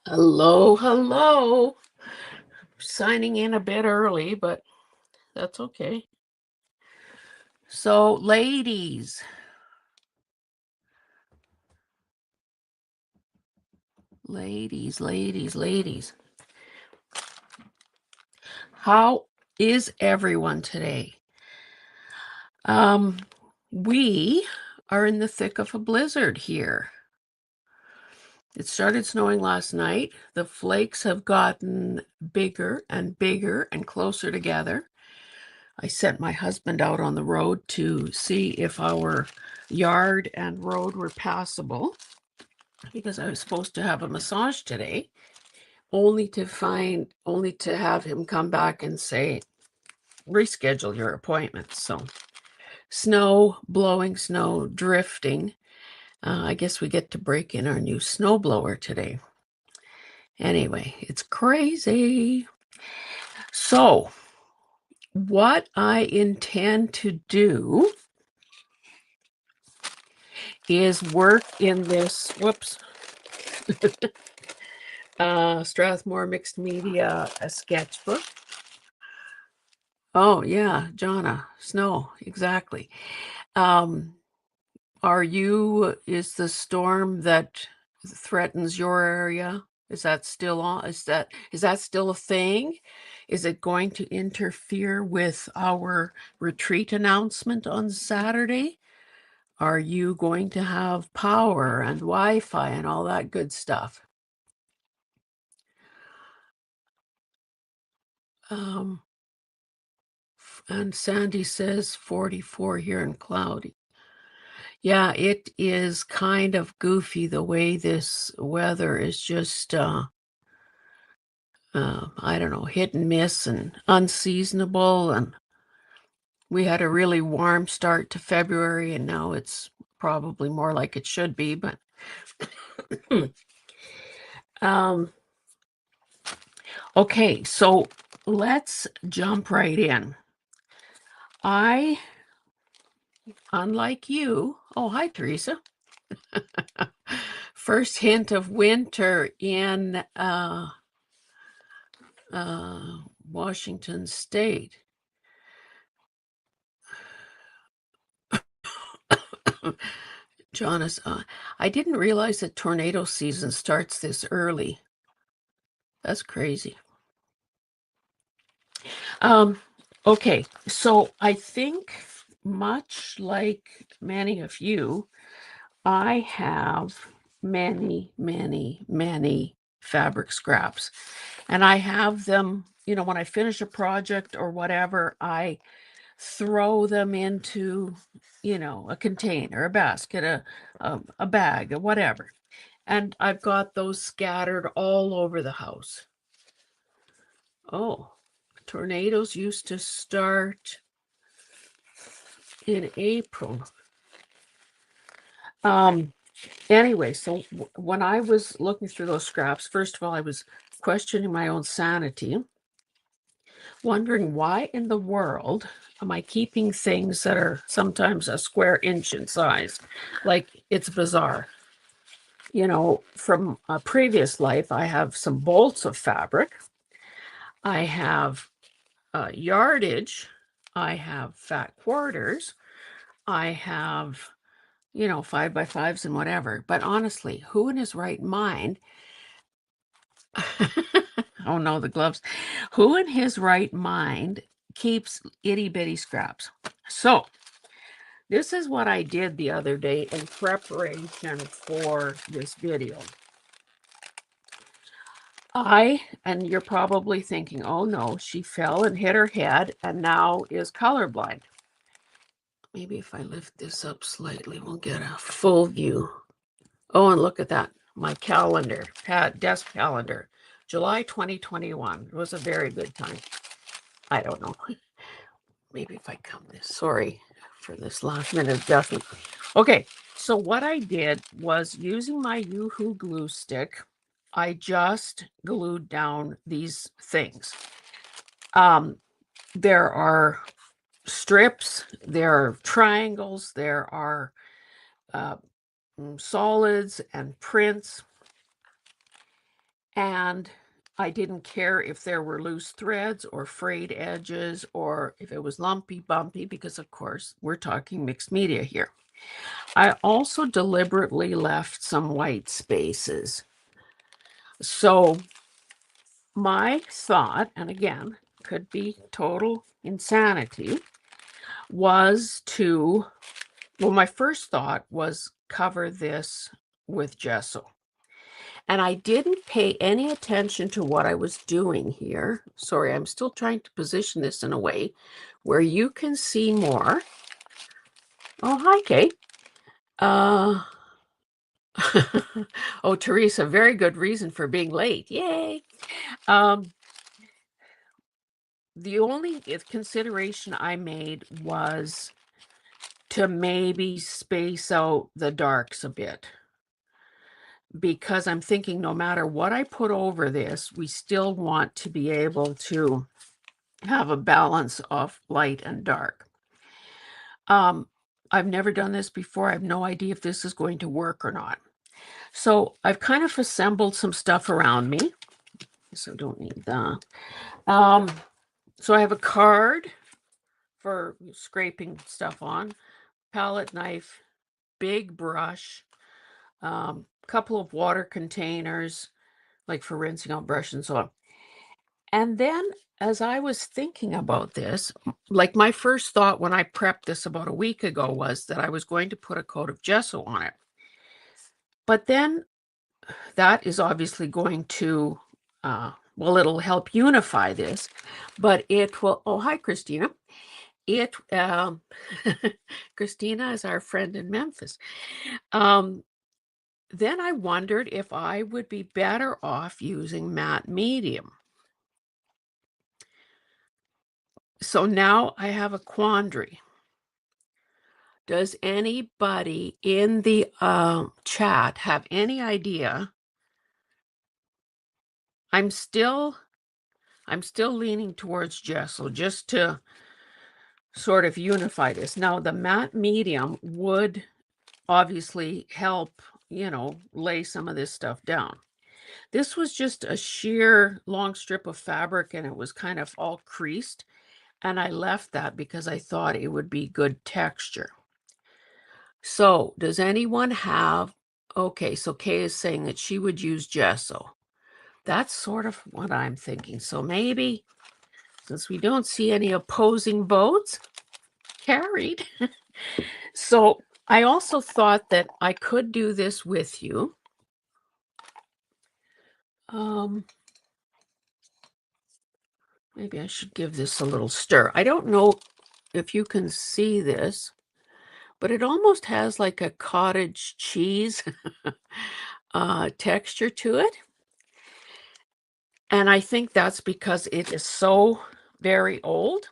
Hello, hello. Signing in a bit early, but that's okay. So, ladies, how is everyone today? Um, we are in the thick of a blizzard here. It started snowing last night. The flakes have gotten bigger and bigger and closer together. I sent my husband out on the road to see if our yard and road were passable because I was supposed to have a massage today, only to have him come back and say, reschedule your appointment. So snow, blowing snow, drifting. I guess we get to break in our new snowblower today. Anyway, it's crazy. So what I intend to do is work in this, Strathmore Mixed Media sketchbook. Oh yeah, Jonna, snow, exactly. Um, is the storm that threatens your area, is that still on? Is that still a thing? Is it going to interfere with our retreat announcement on Saturday? Are you going to have power and Wi-Fi and all that good stuff? Um, and Sandy says 44 here and cloudy. Yeah, it is kind of goofy the way this weather is just, I don't know, hit and miss and unseasonable. And we had a really warm start to February, and now it's probably more like it should be. But um, okay, so let's jump right in. Unlike you, oh, hi, Teresa. First hint of winter in Washington State. Jonas, I didn't realize that tornado season starts this early. That's crazy. Okay, so I think much like many of you, I have many, many, many fabric scraps. And I have them, when I finish a project or whatever, I throw them into, a container, a basket, a bag, or whatever. And I've got those scattered all over the house. Oh, tornadoes used to start in April. Anyway, so when I was looking through those scraps, first of all, I was questioning my own sanity, wondering why in the world am I keeping things that are sometimes a square inch in size? Like, it's bizarre. From a previous life, I have some bolts of fabric. I have yardage. I have fat quarters. I have, 5x5s and whatever. But honestly, who in his right mind? Oh no, the gloves. Who in his right mind keeps itty bitty scraps? So, this is what I did the other day in preparation for this video. And you're probably thinking, oh no, she fell and hit her head and now is colorblind. Maybe if I lift this up slightly, we'll get a full view. Oh, and look at that. My calendar, desk calendar, July 2021. It was a very good time. I don't know. Maybe if I come this, sorry for this last minute adjustment. Okay, so what I did was using my Yoo-Hoo glue stick, I just glued down these things. There are strips, there are triangles, there are solids and prints. And I didn't care if there were loose threads or frayed edges or if it was lumpy, bumpy, because of course we're talking mixed media here. I also deliberately left some white spaces. So my thought, and again, could be total insanity, was to, well, my first thought was cover this with gesso. And I didn't pay any attention to what I was doing here. Sorry, I'm still trying to position this in a way where you can see more. Oh, hi, Kate. Oh, Teresa, very good reason for being late. Yay. The only consideration I made was to maybe space out the darks a bit, because I'm thinking no matter what I put over this, we still want to be able to have a balance of light and dark. I've never done this before. I have no idea if this is going to work or not. So I've kind of assembled some stuff around me. So I don't need that. So I have a card for scraping stuff on, palette knife, big brush, couple of water containers, like for rinsing out brush and so on. And then as I was thinking about this, like my first thought when I prepped this about a week ago was that I was going to put a coat of gesso on it. But then that is obviously going to, well, it'll help unify this, but it will, oh, hi, Christina. It, Christina is our friend in Memphis. Then I wondered if I would be better off using matte medium. So now I have a quandary. Does anybody in the chat have any idea? I'm still leaning towards gesso just to sort of unify this. Now the matte medium would obviously help, lay some of this stuff down. This was just a sheer long strip of fabric and it was kind of all creased. And I left that because I thought it would be good texture. So does anyone have, okay, so Kay is saying that she would use gesso. That's sort of what I'm thinking. So maybe, since we don't see any opposing votes, carried. So I also thought that I could do this with you. Maybe I should give this a little stir. I don't know if you can see this, but it almost has like a cottage cheese texture to it. And I think that's because it is so very old.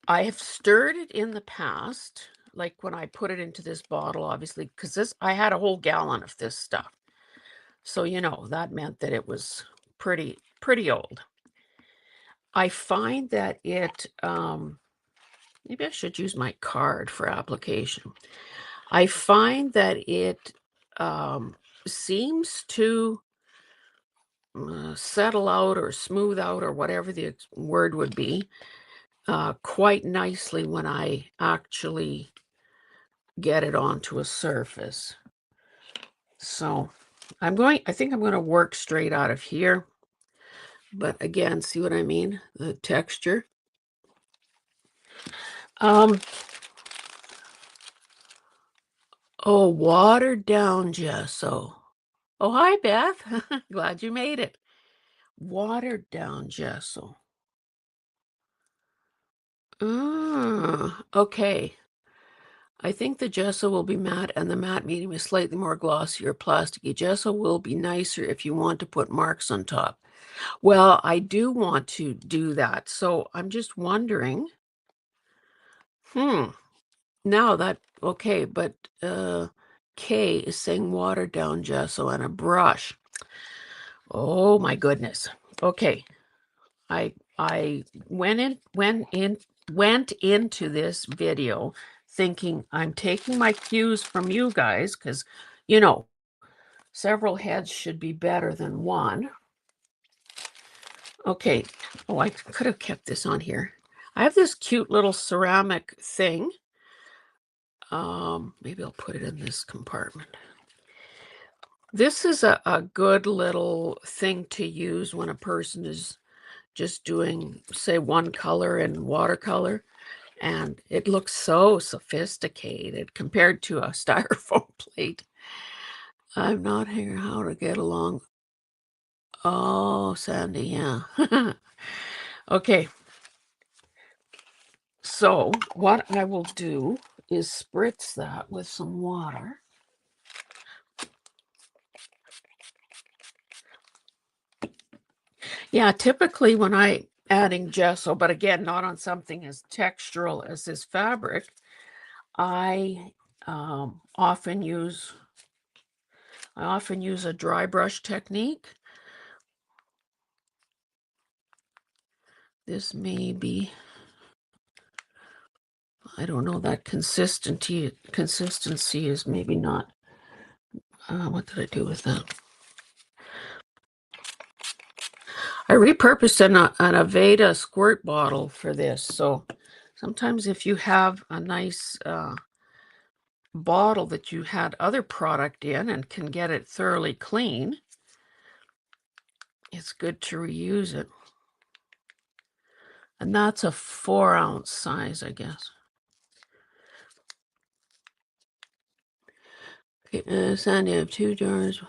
I have stirred it in the past, like when I put it into this bottle, obviously, because I had a whole gallon of this stuff. So, that meant that it was pretty old. I find that it, maybe I should use my card for application. I find that it seems to settle out or smooth out or whatever the word would be quite nicely when I actually get it onto a surface. So I think I'm going to work straight out of here. But again, see what I mean? The texture. Oh, watered down gesso. Oh, hi, Beth. Glad you made it. Watered down gesso. Okay. I think the gesso will be matte and the matte medium is slightly more glossy or plasticky. Gesso will be nicer if you want to put marks on top. Well, I do want to do that. So I'm just wondering. Now that, okay, but Kay is saying watered down gesso and a brush. Oh my goodness. Okay. I went into this video thinking I'm taking my cues from you guys because, Several heads should be better than one. Okay. Oh, I could have kept this on here. I have this cute little ceramic thing. Maybe I'll put it in this compartment. This is a good little thing to use when a person is just doing, say, one color in watercolor, and it looks so sophisticated compared to a styrofoam plate. I'm not here how to get along. Oh, Sandy, yeah. Okay. So what I will do is spritz that with some water. Yeah, typically when I adding gesso, but again, not on something as textural as this fabric, I often use a dry brush technique. This may be, I don't know, that consistency is maybe not. What did I do with that? I repurposed an Aveda squirt bottle for this. So sometimes if you have a nice bottle that you had other product in and can get it thoroughly clean, it's good to reuse it. And that's a 4-ounce size, I guess. Okay, Sandy, I have 2 jars.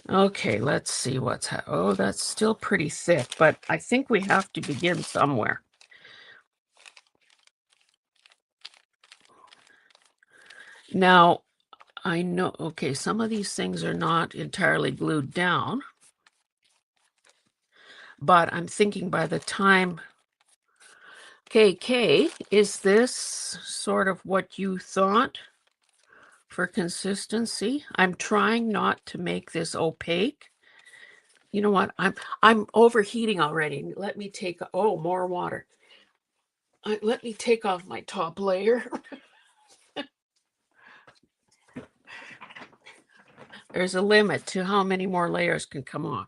Okay, let's see what's oh, that's still pretty thick, but I think we have to begin somewhere. Now, I know, okay, some of these things are not entirely glued down, but I'm thinking by the time, KK, is this sort of what you thought for consistency? I'm trying not to make this opaque. You know what? I'm overheating already. Let me take, oh, more water. Let me take off my top layer. There's a limit to how many more layers can come off.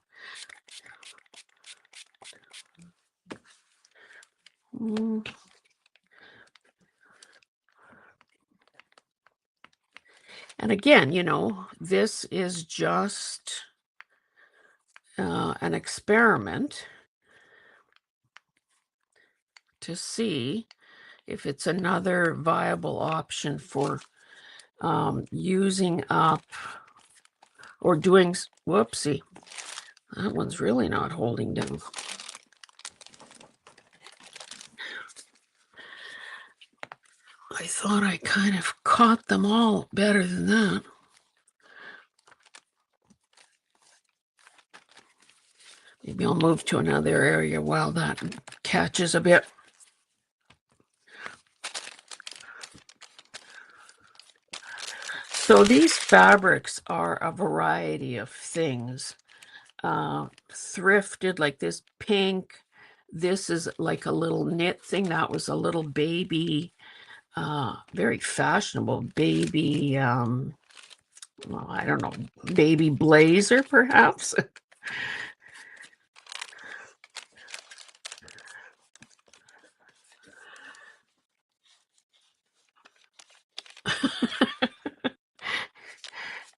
And again, you know, this is just an experiment to see if it's another viable option for using up or doing, whoopsie, that one's really not holding down. I thought I kind of caught them all better than that. Maybe I'll move to another area while that catches a bit. So these fabrics are a variety of things. Thrifted, like this pink. This is like a little knit thing. That was a little baby, very fashionable baby, well, I don't know, baby blazer, perhaps.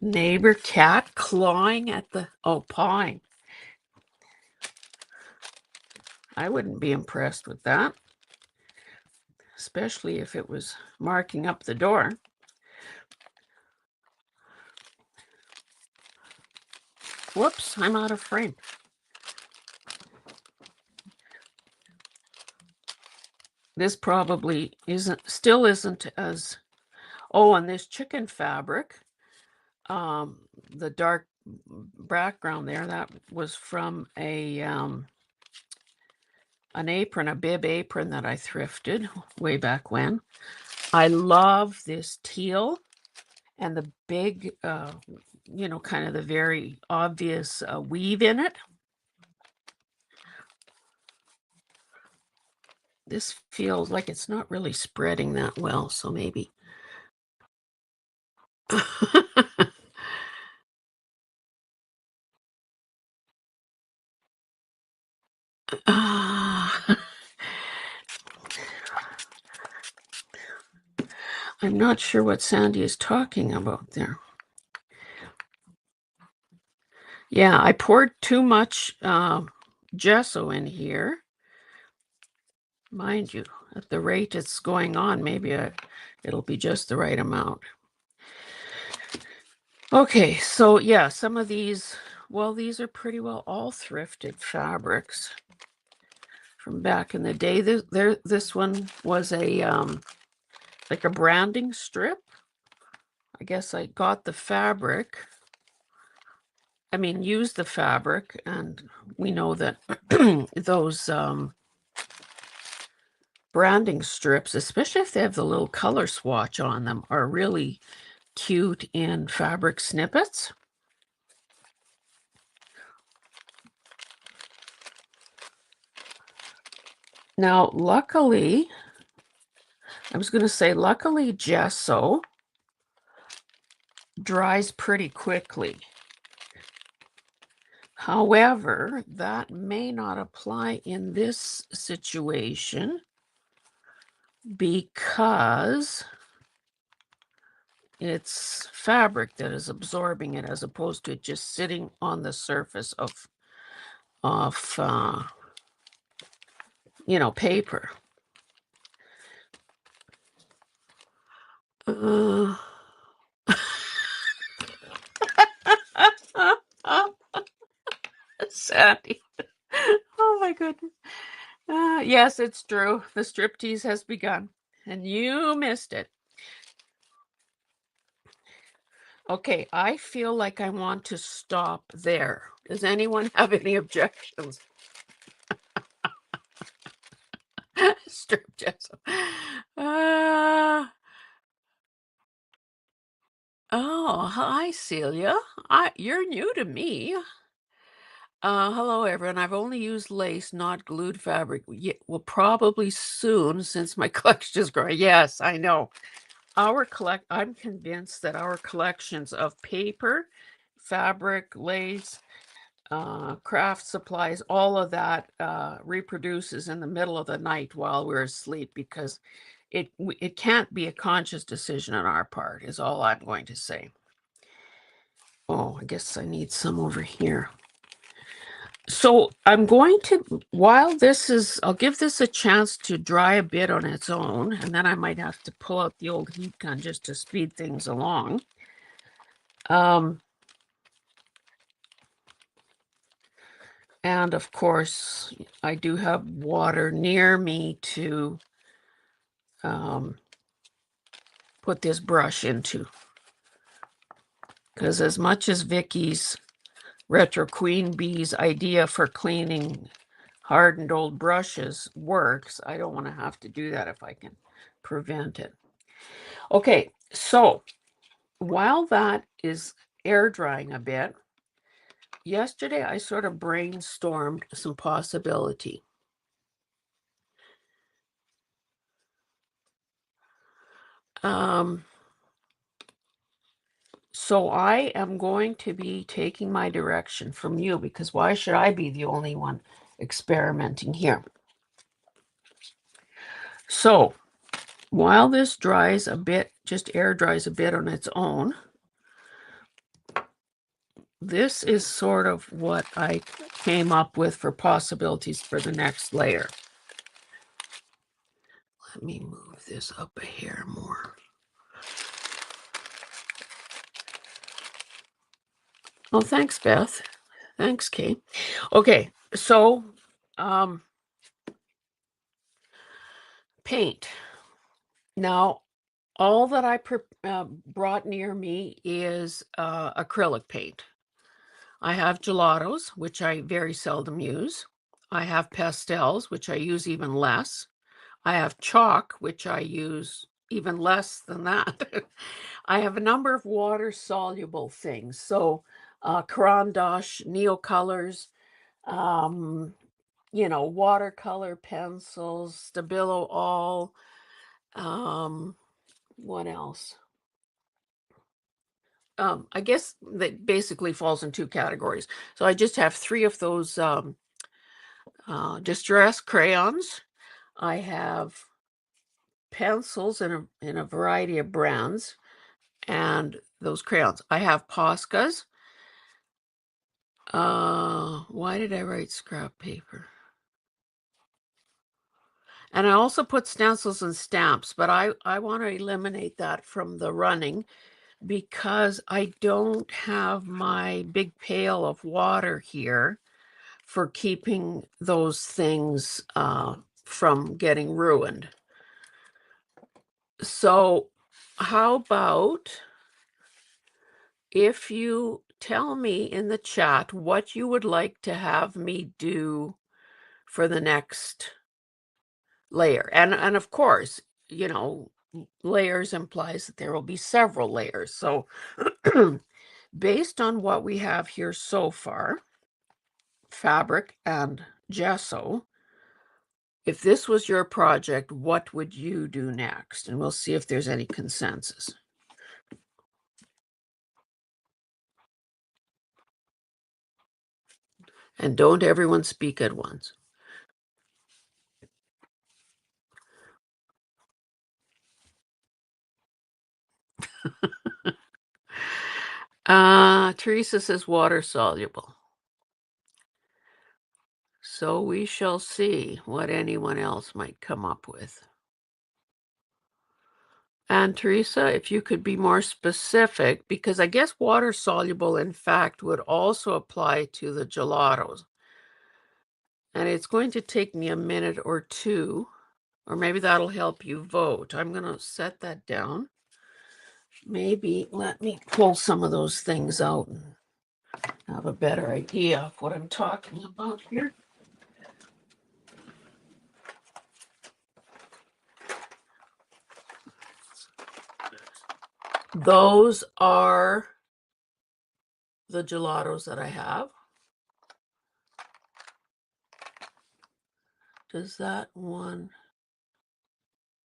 Neighbor cat clawing at the, oh, pawing. I wouldn't be impressed with that, especially if it was marking up the door. Whoops, I'm out of frame. This probably still isn't as, oh, and this chicken fabric, the dark background there, that was from an apron, a bib apron that I thrifted way back when. I love this teal and the big, you know, kind of the very obvious weave in it. This feels like it's not really spreading that well, so maybe. Ah, I'm not sure what Sandy is talking about there. Yeah, I poured too much gesso in here. Mind you, at the rate it's going on, maybe it'll be just the right amount. Okay, so yeah, some of these, well, these are pretty well all thrifted fabrics from back in the day. This one was a like a branding strip. I guess I got the fabric. I mean, used the fabric, and we know that those branding strips, especially if they have the little color swatch on them, are really cute in fabric snippets. Now, luckily, I was going to say, luckily, gesso dries pretty quickly. However, that may not apply in this situation because it's fabric that is absorbing it as opposed to it just sitting on the surface of paper. Uh, Sandy. Oh my goodness. Yes, it's true. The striptease has begun, and you missed it. Okay, I feel like I want to stop there. Does anyone have any objections? Strip gesso. Oh, hi, Celia. You're new to me. Hello, everyone. I've only used lace, not glued fabric. Well, probably soon, since my collection is growing. Yes, I know. I'm convinced that our collections of paper, fabric, lace, craft supplies, all of that reproduces in the middle of the night while we're asleep because it can't be a conscious decision on our part, is all I'm going to say. Oh, I guess I need some over here. So I'm going to, I'll give this a chance to dry a bit on its own, and then I might have to pull out the old heat gun just to speed things along. And of course, I do have water near me to put this brush into. Because as much as Vicky's Retro Queen Bee's idea for cleaning hardened old brushes works, I don't want to have to do that if I can prevent it. Okay, so while that is air drying a bit, yesterday I sort of brainstormed some possibility. So I am going to be taking my direction from you because why should I be the only one experimenting here? So while this dries a bit, just air dries a bit on its own, this is sort of what I came up with for possibilities for the next layer. Let me move this up a hair more. Oh, thanks, Beth. Thanks, Kate. Okay, so paint. Now, all that I brought near me is acrylic paint. I have gelatos, which I very seldom use. I have pastels, which I use even less. I have chalk, which I use even less than that. I have a number of water-soluble things. So Caran d'Ache, Neocolors, watercolor pencils, Stabilo all. What else? I guess that basically falls in two categories. So I just have three of those distress crayons. I have pencils in a variety of brands, and those crayons. I have Poscas. Why did I write scrap paper? And I also put stencils and stamps, but I want to eliminate that from the running because I don't have my big pail of water here for keeping those things from getting ruined. So how about if you tell me in the chat what you would like to have me do for the next layer. And of course, layers implies that there will be several layers. So based on what we have here so far, fabric and gesso, if this was your project, what would you do next? And we'll see if there's any consensus. And don't everyone speak at once. Teresa says water soluble. So we shall see what anyone else might come up with. And Teresa, if you could be more specific, because I guess water soluble, in fact, would also apply to the gelatos. And it's going to take me a minute or two, or maybe that'll help you vote. I'm going to set that down. Maybe let me pull some of those things out and have a better idea of what I'm talking about here. Those are the gelatos that I have. Does that one?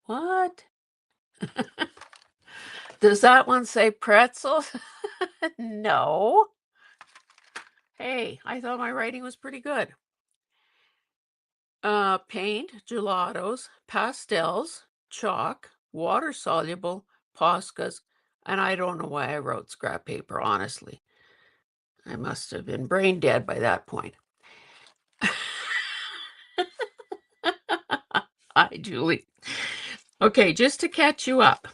What? Does that one say pretzels? No. Hey, I thought my writing was pretty good. Paint, gelatos, pastels, chalk, water soluble, Poscas, and I don't know why I wrote scrap paper, honestly. I must have been brain dead by that point. Hi, Julie. Okay, just to catch you up,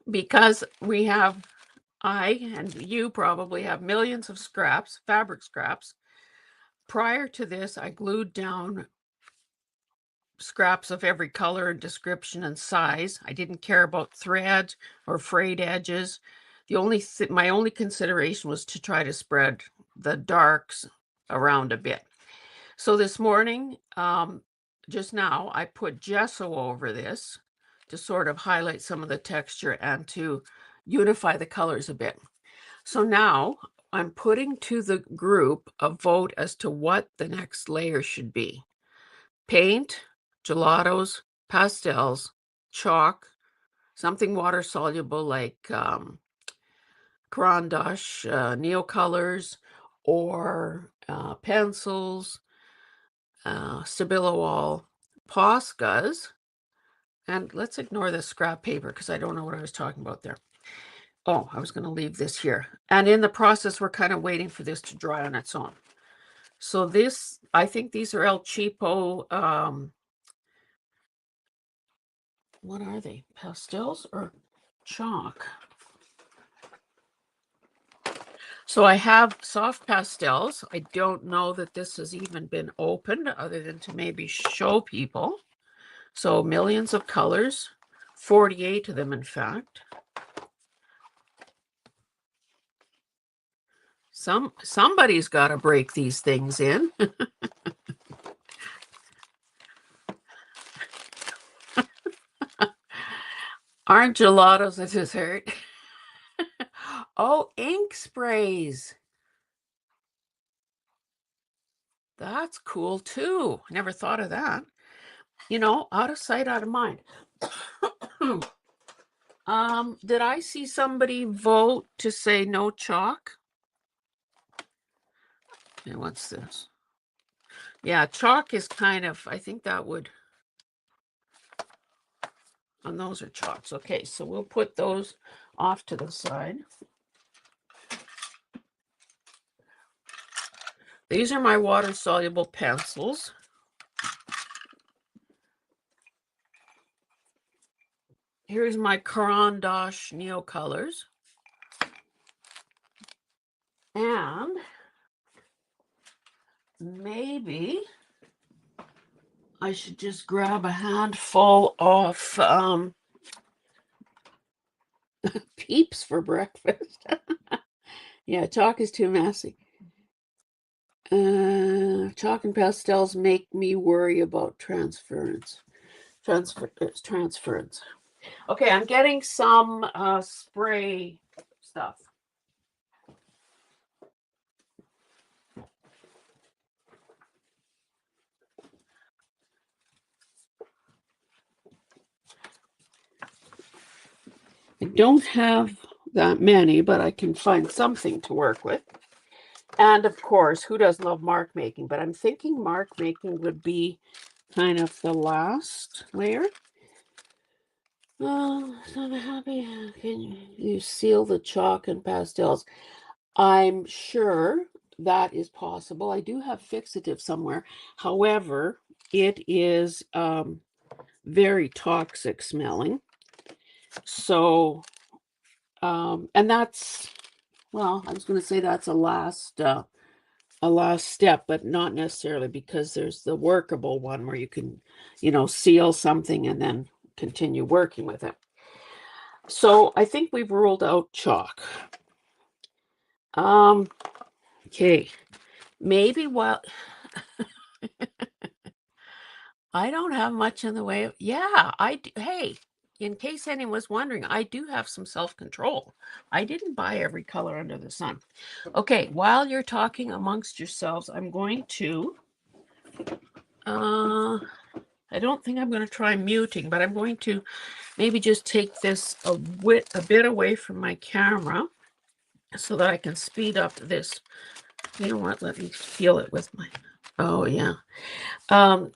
because I and you probably have millions of scraps, fabric scraps. Prior to this, I glued down scraps of every color and description and size. I didn't care about thread or frayed edges. My only consideration was to try to spread the darks around a bit. So this morning, just now, I put gesso over this to sort of highlight some of the texture and to unify the colors a bit. So now I'm putting to the group a vote as to what the next layer should be. Paint, gelatos, pastels, chalk, something water soluble like Caran d'Ache, Neocolors, or pencils, Stabilo all, Poscas, and let's ignore the scrap paper because I don't know what I was talking about there. Oh, I was going to leave this here. And in the process, we're kind of waiting for this to dry on its own. So this, I think these are El Cheapo, what are they? Pastels or chalk? So I have soft pastels. I don't know that this has even been opened other than to maybe show people. So millions of colors, 48 of them, in fact. Somebody's got to break these things in. Aren't gelatos a dessert? Oh, ink sprays. That's cool too. Never thought of that. You know, out of sight, out of mind. Did I see somebody vote to say no chalk? Okay, what's this? Yeah, chalk is kind of, I think that would, and those are chalks. Okay, so we'll put those off to the side. These are my water-soluble pencils. Here's my Caran d'Ache Neo Colors. And maybe I should just grab a handful of Peeps for breakfast. Yeah, chalk is too messy. Chalk and pastels make me worry about transference. Transference. Okay, I'm getting some spray stuff. I don't have that many, but I can find something to work with. And of course, who doesn't love mark making? But I'm thinking mark making would be kind of the last layer. Oh, so I'm happy. Can you seal the chalk and pastels? I'm sure that is possible. I do have fixative somewhere. However, it is very toxic smelling. So, and that's, well, I was going to say that's a last step, but not necessarily, because there's the workable one where you can, seal something and then continue working with it. So I think we've ruled out chalk. Okay, maybe while I don't have much in the way of, yeah, hey, in case anyone was wondering, I do have some self-control. I didn't buy every color under the sun. Okay, while you're talking amongst yourselves, I'm going to, I don't think I'm going to try muting, but I'm going to maybe just take this a bit away from my camera so that I can speed up this. You know what? Let me feel it with my, oh yeah. And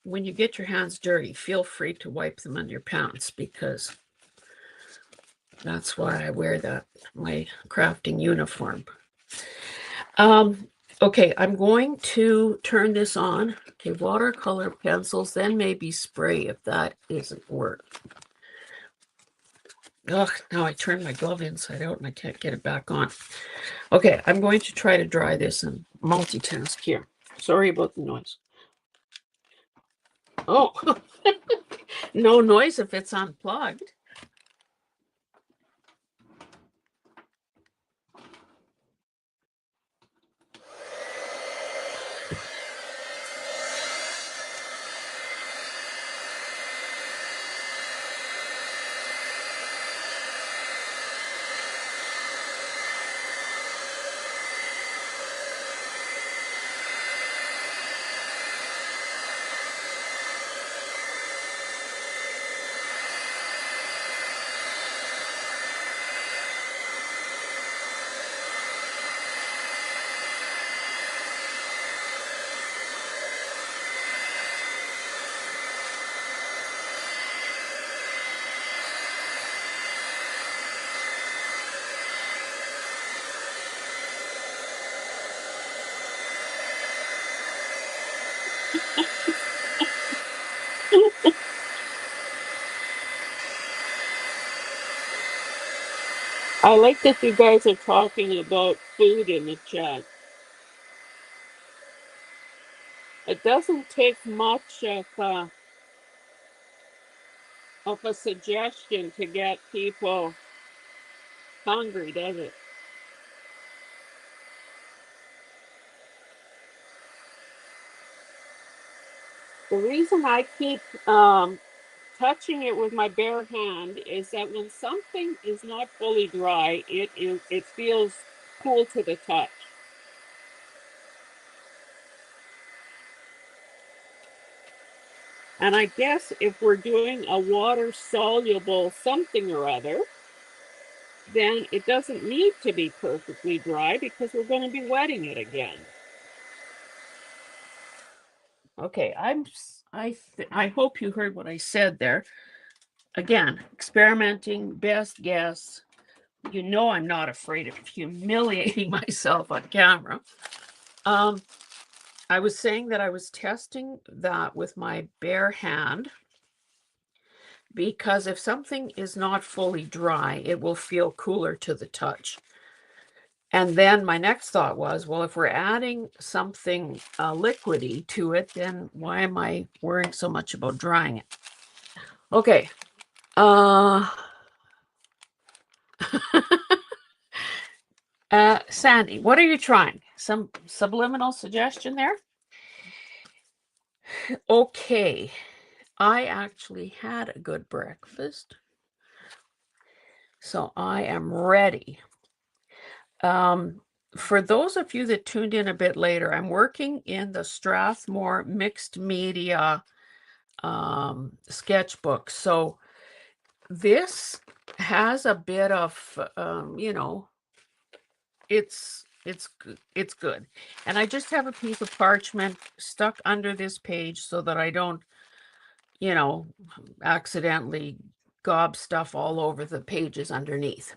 when you get your hands dirty, feel free to wipe them on your pants, because that's why I wear my crafting uniform. Okay, I'm going to turn this on. Okay, watercolor pencils, then maybe spray if that isn't work. Ugh, now I turned my glove inside out and I can't get it back on. Okay, I'm going to try to dry this and multitask here. Sorry about the noise. Oh, no noise if it's unplugged. I like that you guys are talking about food in the chat. It doesn't take much of a suggestion to get people hungry, does it? The reason I keep touching it with my bare hand is that when something is not fully dry, it feels cool to the touch. And I guess if we're doing a water-soluble something or other, then it doesn't need to be perfectly dry because we're going to be wetting it again. Okay, I hope you heard what I said there. Again, experimenting, best guess. You know I'm not afraid of humiliating myself on camera. Um, I was saying that I was testing that with my bare hand because if something is not fully dry, it will feel cooler to the touch. And then my next thought was, well, if we're adding something liquidy to it, then why am I worrying so much about drying it? Okay. Uh, Sandy, what are you trying? Some subliminal suggestion there? Okay. I actually had a good breakfast, so I am ready. For those of you that tuned in a bit later, I'm working in the Strathmore mixed media sketchbook. So this has a bit of it's good. And I just have a piece of parchment stuck under this page so that I don't, you know, accidentally gob stuff all over the pages underneath.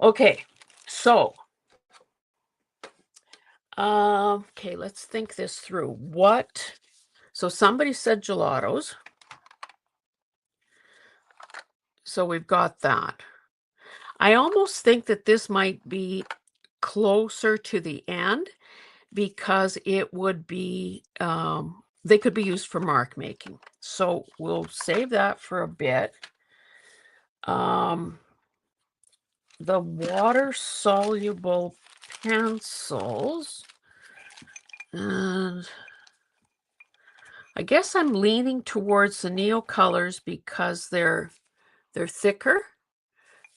Okay, so okay, let's think this through. So somebody said gelatos. So we've got that. I almost think that this might be closer to the end because it would be they could be used for mark making. So we'll save that for a bit. The water soluble pencils, and I guess I'm leaning towards the Neo colors because they're thicker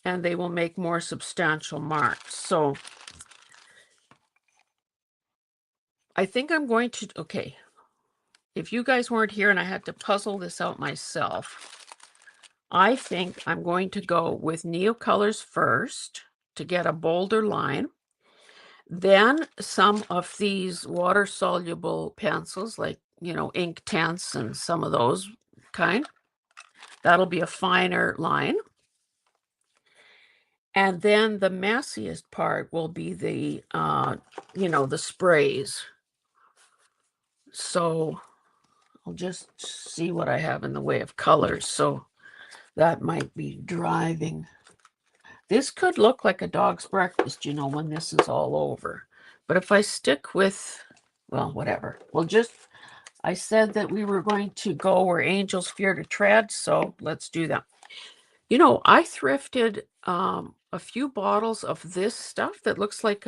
and they will make more substantial marks. So I think I'm going to, okay, if you guys weren't here and I had to puzzle this out myself, I think I'm going to go with Neo colors first to get a bolder line. Then some of these water soluble pencils, like, ink tints and some of those kind. That'll be a finer line. And then the messiest part will be the, the sprays. So I'll just see what I have in the way of colors. So that might be driving. This could look like a dog's breakfast, when this is all over. But if I stick with, well, whatever. I said that we were going to go where angels fear to tread, so let's do that. I thrifted a few bottles of this stuff that looks like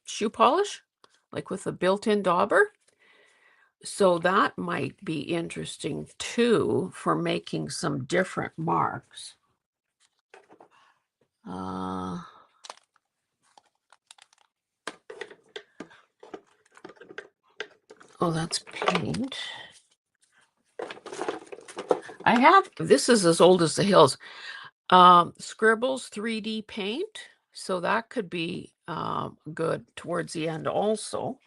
shoe polish, like with a built-in dauber. So that might be interesting too for making some different marks. Oh, that's paint. This is as old as the hills. Scribbles 3D paint. So that could be good towards the end also.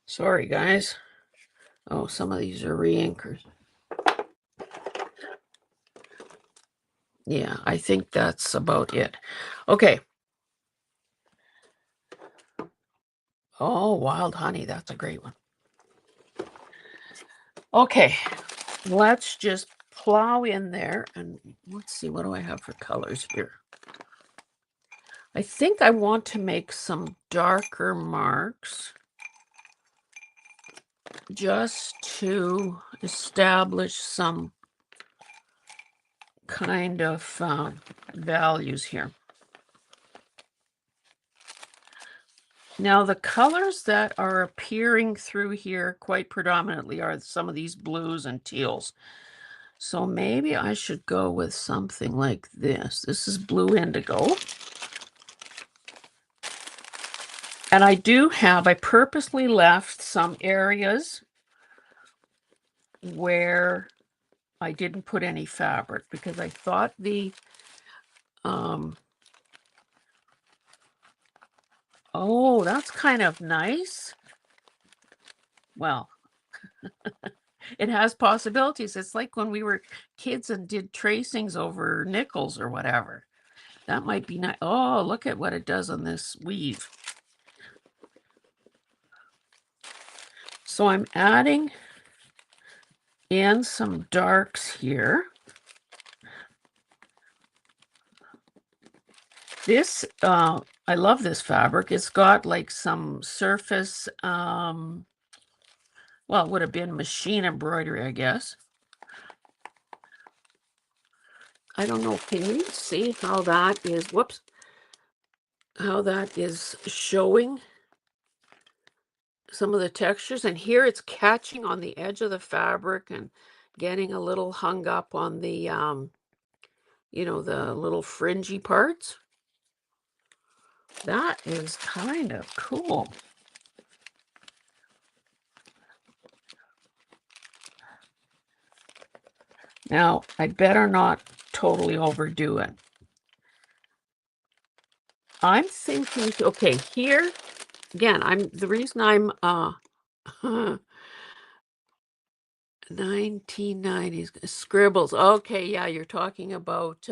Sorry, guys. Oh, some of these are re-inkers. Yeah, I think that's about it. Okay. Oh, wild honey. That's a great one. Okay. Let's just plow in there and let's see, what do I have for colors here? I think I want to make some darker marks just to establish some kind of values here. Now, the colors that are appearing through here quite predominantly are some of these blues and teals. So maybe I should go with something like this. This is blue indigo. And I purposely left some areas where I didn't put any fabric because I thought oh, that's kind of nice. Well, it has possibilities. It's like when we were kids and did tracings over nickels or whatever. That might be nice. Oh, look at what it does on this weave. So I'm adding in some darks here. This, I love this fabric. It's got like some surface, well, it would have been machine embroidery, I guess. I don't know. Can you see how that is, whoops, how that is showing some of the textures? And here it's catching on the edge of the fabric and getting a little hung up on the, you know, the little fringy parts. That is kind of cool. Now, I better not totally overdo it. I'm thinking, okay, here, again, the reason I'm, 1990s scribbles. Okay, yeah, you're talking about,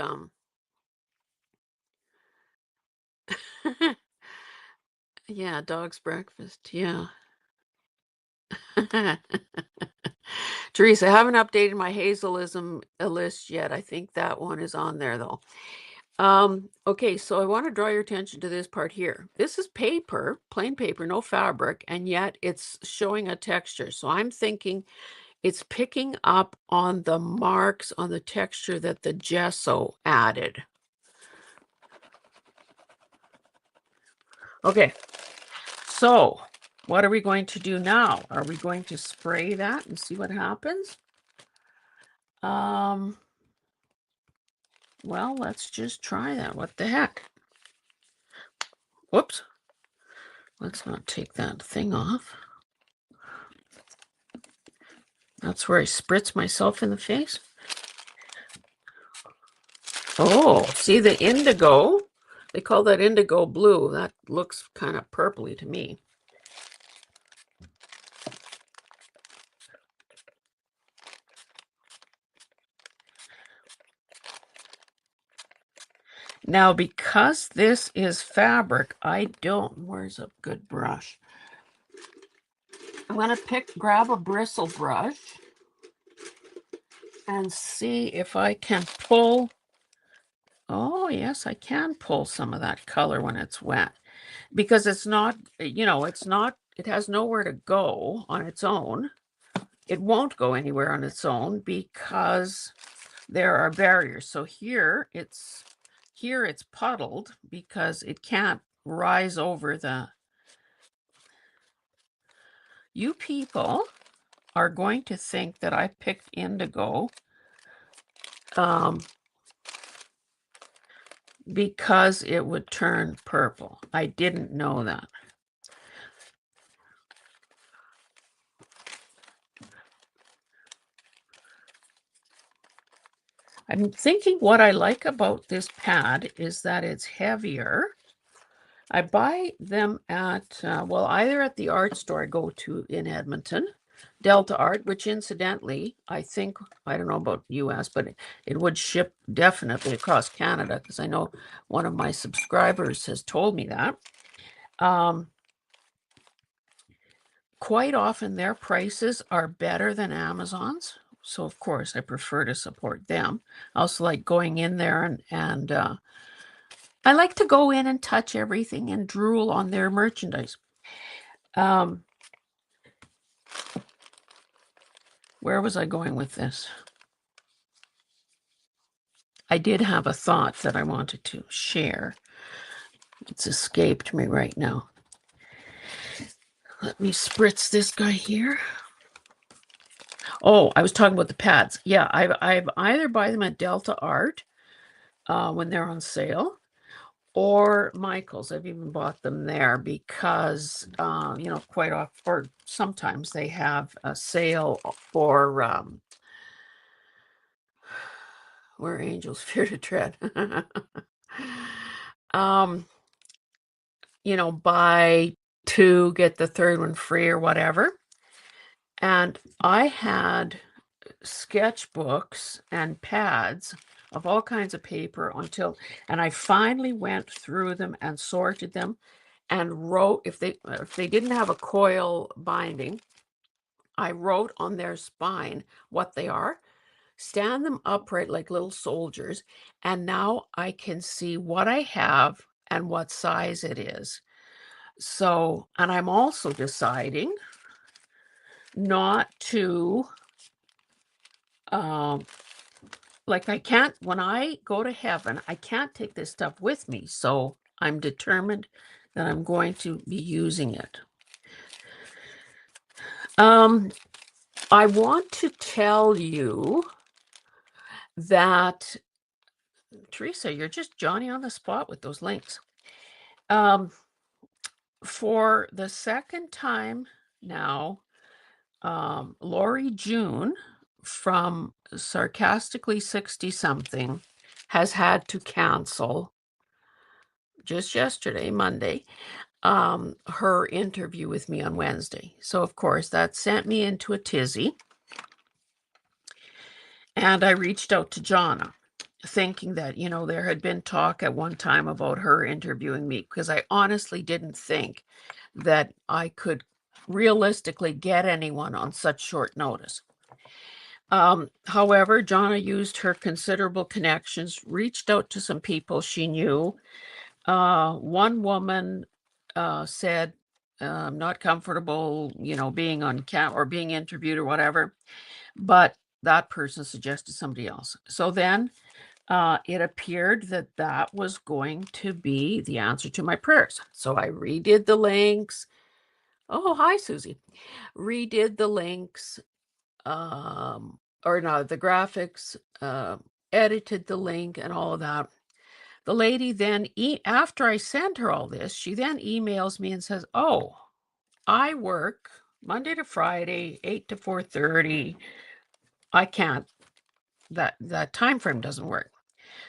yeah, dog's breakfast, yeah. Teresa, I haven't updated my Hazelism list yet. I think that one is on there though. Okay, so I want to draw your attention to this part here. This is paper, plain paper, no fabric, and yet it's showing a texture. So I'm thinking it's picking up on the marks on the texture that the gesso added. Okay, so what are we going to do now? Are we going to spray that and see what happens? Well, let's just try that. What the heck? Whoops. Let's not take that thing off. That's where I spritz myself in the face. Oh, see the indigo? They call that indigo blue. That looks kind of purpley to me. Now, because this is fabric, where's a good brush? I'm going to grab a bristle brush and see if I can pull. Oh, yes, I can pull some of that color when it's wet because it's not, you know, it has nowhere to go on its own. It won't go anywhere on its own because there are barriers. So here it's puddled because it can't rise over the. You people are going to think that I picked indigo because it would turn purple. I didn't know that. I'm thinking what I like about this pad is that it's heavier. I buy them at, well, either at the art store I go to in Edmonton, Delta Art, which incidentally, I think, I don't know about US, but it would ship definitely across Canada because I know one of my subscribers has told me that. Quite often their prices are better than Amazon's. So of course I prefer to support them. I also like going in there and I like to go in and touch everything and drool on their merchandise. Where was I going with this? I did have a thought that I wanted to share. It's escaped me right now. Let me spritz this guy here. Oh, I was talking about the pads. Yeah, I've either buy them at Delta Art when they're on sale, or Michael's. I've even bought them there because quite often, or sometimes they have a sale for where angels fear to tread. um, buy two, get the third one free or whatever. And I had sketchbooks and pads of all kinds of paper and I finally went through them and sorted them and wrote, if they didn't have a coil binding, I wrote on their spine what they are, stand them upright like little soldiers, and now I can see what I have and what size it is. So, and I'm also deciding not to, like I can't, when I go to heaven, I can't take this stuff with me. So I'm determined that I'm going to be using it. I want to tell you that, Teresa, you're just Johnny on the spot with those links. For the second time now, Lori June from Sarcastically 60 something has had to cancel just yesterday, Monday, her interview with me on Wednesday. So, of course, that sent me into a tizzy. And I reached out to Jonna, thinking that, there had been talk at one time about her interviewing me, because I honestly didn't think that I could realistically get anyone on such short notice. However, Jonna used her considerable connections, reached out to some people she knew. One woman said, I'm not comfortable, being on camera or being interviewed or whatever, but that person suggested somebody else. So then it appeared that that was going to be the answer to my prayers. So I redid the links. Oh, hi, Susie. Redid the links, or no, the graphics, edited the link and all of that. The lady then, after I sent her all this, she then emails me and says, oh, I work Monday to Friday, 8 to 4:30. I can't, that time frame doesn't work.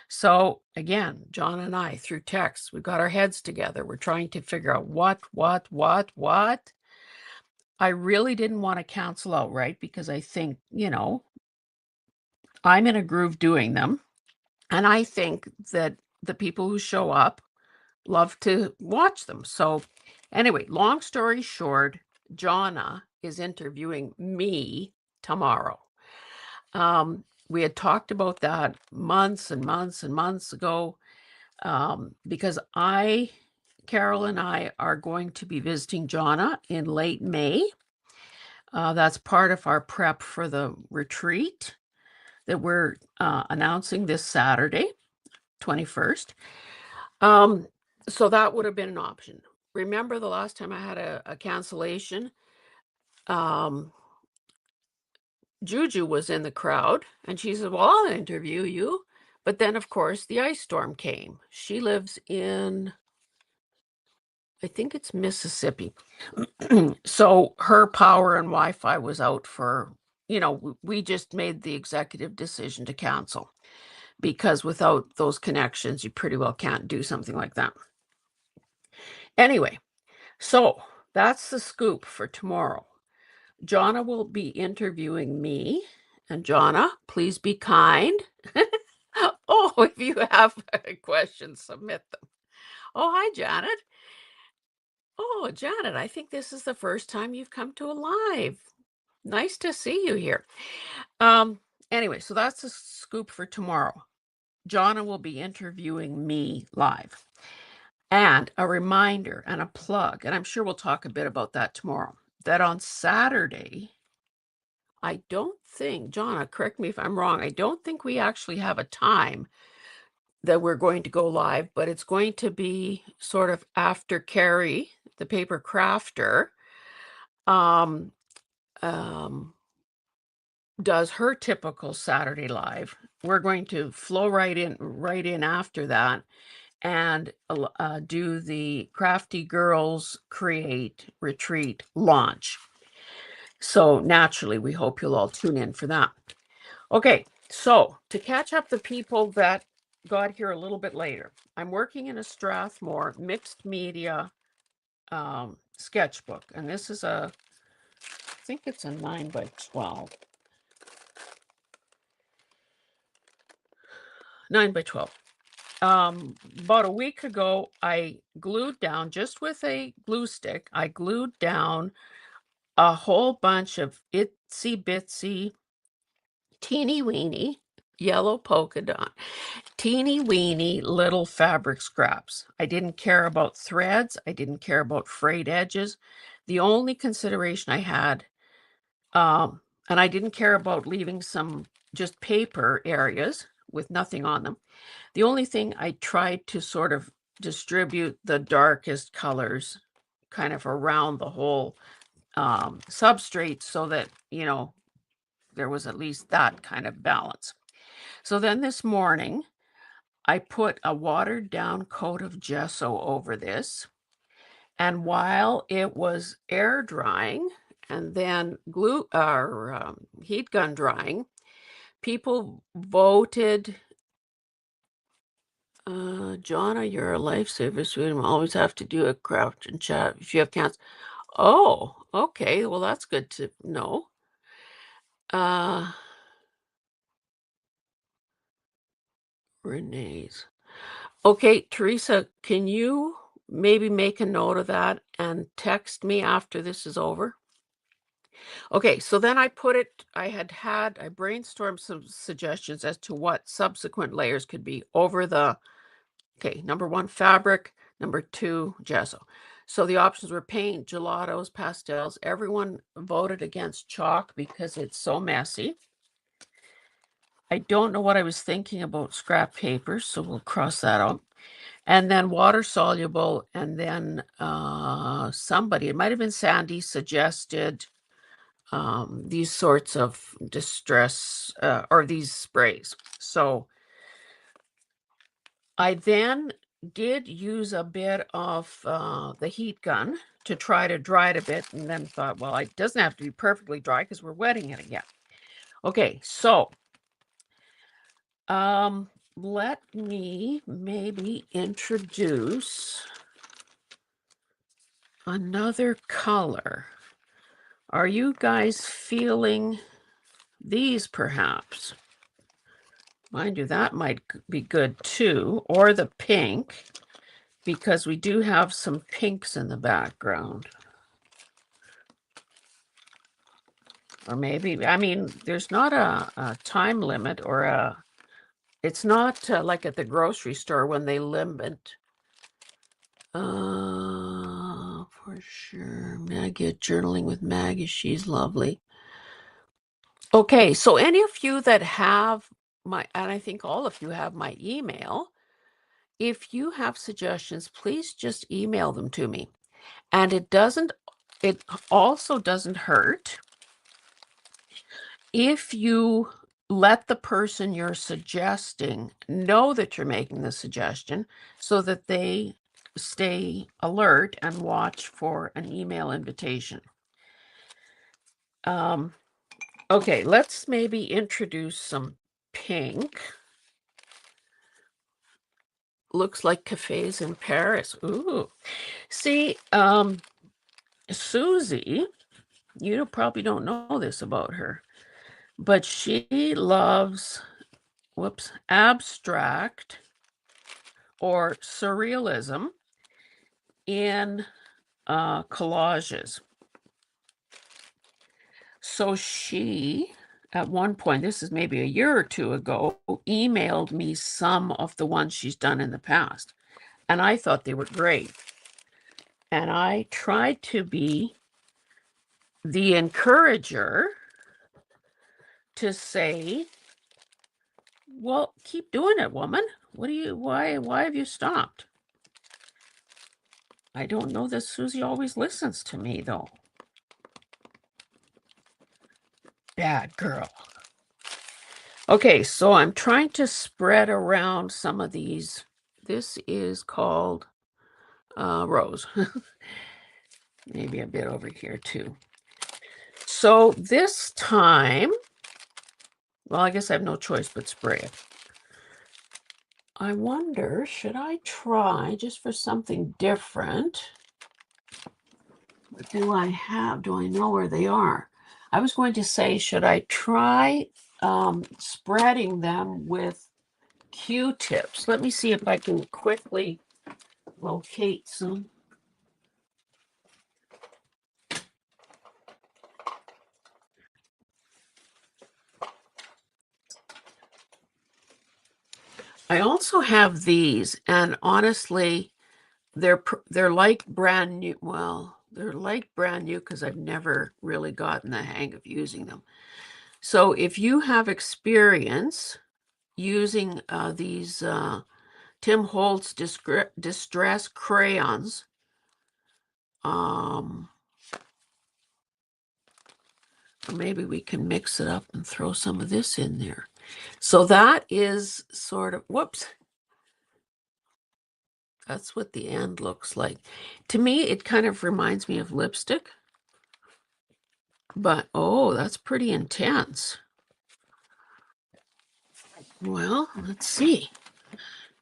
So again, John and I, through text, we've got our heads together. We're trying to figure out what. I really didn't want to cancel outright because I think, I'm in a groove doing them. And I think that the people who show up love to watch them. So anyway, long story short, Jonna is interviewing me tomorrow. We had talked about that months and months and months ago, because Carol and I are going to be visiting Jonna in late May. That's part of our prep for the retreat that we're announcing this Saturday, 21st. So that would have been an option. Remember the last time I had a cancellation? Juju was in the crowd and she said, well, I'll interview you. But then, of course, the ice storm came. She lives in, I think it's Mississippi. So her power and Wi-Fi was out for, we just made the executive decision to cancel, because without those connections, you pretty well can't do something like that. Anyway, so that's the scoop for tomorrow. Jonna will be interviewing me. And Jonna, please be kind. Oh, if you have questions, submit them. Oh, hi, Janet. Oh, Janet, I think this is the first time you've come to a live. Nice to see you here. Anyway, so that's the scoop for tomorrow. Jonna will be interviewing me live. And a reminder and a plug, and I'm sure we'll talk a bit about that tomorrow, that on Saturday, I don't think, Jonna, correct me if I'm wrong, I don't think we actually have a time that we're going to go live, but it's going to be sort of after Carrie, the paper crafter, um, does her typical Saturday Live. We're going to flow right in after that and do the Crafty Girls Create Retreat launch. So naturally, we hope you'll all tune in for that. Okay, so to catch up the people that got here a little bit later, I'm working in a Strathmore mixed media sketchbook, and this is I think it's a 9 by 12. 9 by 12. About a week ago, I glued down, just with a glue stick, I glued down a whole bunch of itsy bitsy, teeny weeny, yellow polka dot, teeny weeny little fabric scraps. I didn't care about threads. I didn't care about frayed edges. The only consideration I had, and I didn't care about leaving some just paper areas with nothing on them. The only thing I tried to sort of distribute the darkest colors kind of around the whole substrate so that, there was at least that kind of balance. So then this morning, I put a watered down coat of gesso over this. And while it was air drying and then glue or heat gun drying, people voted. Jonna, you're a lifesaver, sweetie. I always have to do a crouch and chat if you have cancer. Oh, okay. Well, that's good to know. Renee's. Okay, Teresa, can you maybe make a note of that and text me after this is over? Okay, so then I brainstormed some suggestions as to what subsequent layers could be over the, okay, number 1, fabric, number 2, gesso. So the options were paint, gelatos, pastels. Everyone voted against chalk because it's so messy. I don't know what I was thinking about scrap paper, so we'll cross that out. And then water soluble, and then somebody, it might have been Sandy, suggested these sorts of distress or these sprays. So I then did use a bit of the heat gun to try to dry it a bit, and then thought, well, it doesn't have to be perfectly dry because we're wetting it again. Okay, so let me maybe introduce another color. Are you guys feeling these perhaps? Mind you, that might be good too, or the pink, because we do have some pinks in the background. Or maybe, I mean, there's not a time limit or it's not like at the grocery store when they limit. For sure. Maggie, journaling with Maggie, she's lovely. Okay, so any of you that have and I think all of you have my email, if you have suggestions, please just email them to me. And it also doesn't hurt if you let the person you're suggesting know that you're making the suggestion so that they stay alert and watch for an email invitation. Okay, let's maybe introduce some pink. Looks like cafes in Paris. Ooh. See, Susie, you probably don't know this about her, but she loves, abstract or surrealism in collages. So she, at one point, this is maybe a year or two ago, emailed me some of the ones she's done in the past. And I thought they were great. And I tried to be the encourager to say, well, keep doing it, woman. Why have you stopped? I don't know that Susie always listens to me, though. Bad girl. Okay, so I'm trying to spread around some of these. This is called rose. Maybe a bit over here too. So this time, well, I guess I have no choice but spray it. I wonder, should I try just for something different? What do I know where they are? I was going to say, should I try spreading them with Q-tips? Let me see if I can quickly locate some. I also have these, and honestly, they're like brand new. Well, they're like brand new because I've never really gotten the hang of using them. So if you have experience using these Tim Holtz Distress crayons, or maybe we can mix it up and throw some of this in there. So that is sort of, whoops. That's what the end looks like. To me, it kind of reminds me of lipstick. But, oh, that's pretty intense. Well, let's see.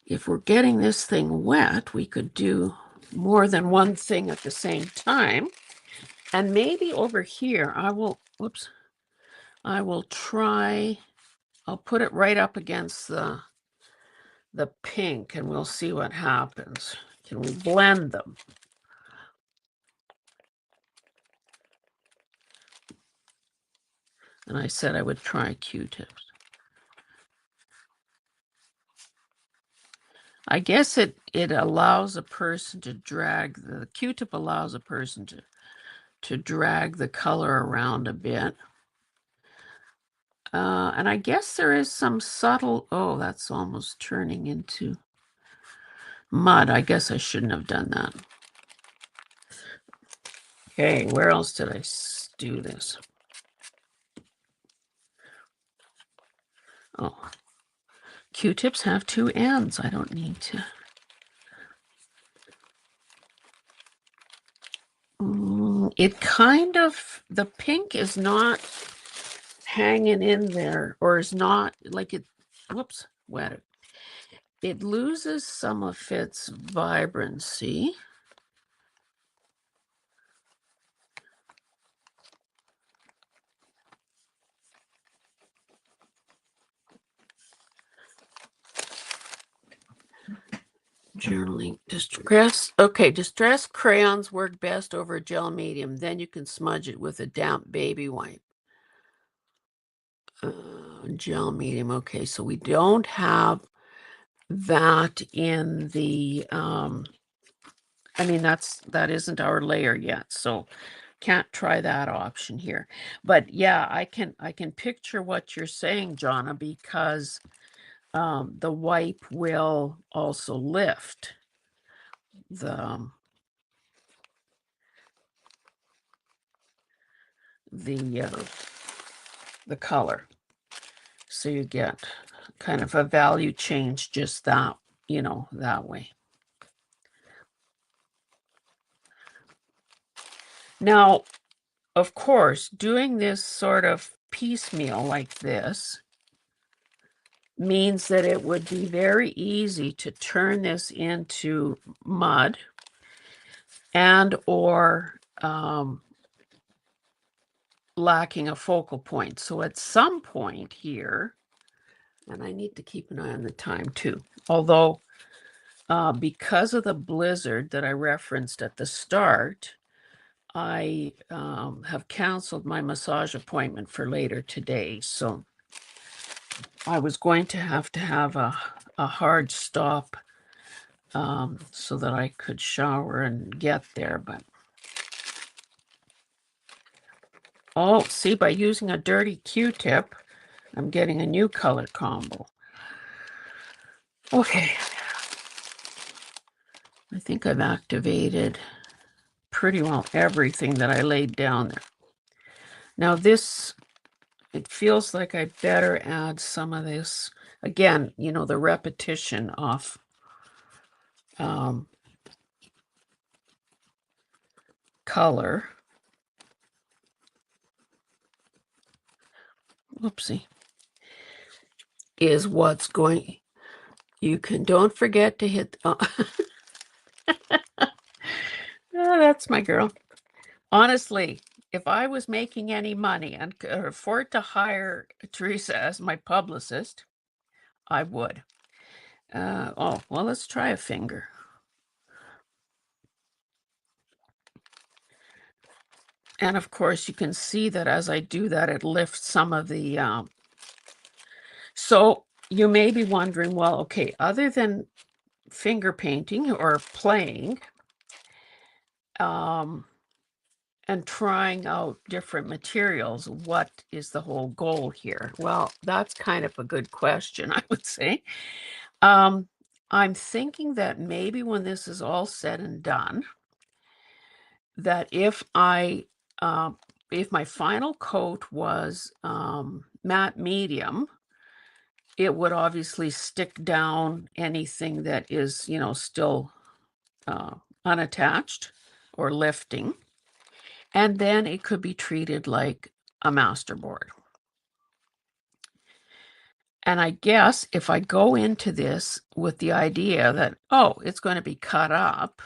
If we're getting this thing wet, we could do more than one thing at the same time. And maybe over here, I will try, I'll put it right up against the pink and we'll see what happens. Can we blend them? And I said I would try Q-tips. I guess it allows a person to drag, the Q-tip allows a person to drag the color around a bit. And I guess there is some subtle, oh, that's almost turning into mud. I guess I shouldn't have done that. Okay, where else did I do this? Oh, Q-tips have two ends. I don't need to. It kind of, the pink is not hanging in there, or is not like it, whoops, wet. It loses some of its vibrancy. Journaling. Distress crayons work best over a gel medium. Then you can smudge it with a damp baby wipe. Gel medium. Okay, so we don't have that in the, I mean, that isn't our layer yet, so can't try that option here. But yeah, I can picture what you're saying, Jonna, because the wipe will also lift the color. So you get kind of a value change just that, that way. Now, of course, doing this sort of piecemeal like this means that it would be very easy to turn this into mud and or lacking a focal point. So at some point here, and I need to keep an eye on the time too, although because of the blizzard that I referenced at the start, I have canceled my massage appointment for later today. So I was going to have a hard stop so that I could shower and get there. But, oh, see, by using a dirty Q-tip, I'm getting a new color combo. Okay. I think I've activated pretty well everything that I laid down there. Now this it feels like I better add some of this. Again, you know, the repetition of color. Whoopsie. Is what's going. You can, don't forget to hit. Oh, that's my girl. Honestly, if I was making any money and could afford to hire Teresa as my publicist, I would. Oh, well, let's try a finger. And of course, you can see that as I do that, it lifts some of the. So you may be wondering, well, okay, other than finger painting or playing, and trying out different materials, what is the whole goal here? Well, that's kind of a good question, I would say. I'm thinking that maybe when this is all said and done, that if my final coat was matte medium, it would obviously stick down anything that is, you know, still unattached or lifting. And then it could be treated like a masterboard. And I guess if I go into this with the idea that, oh, it's going to be cut up.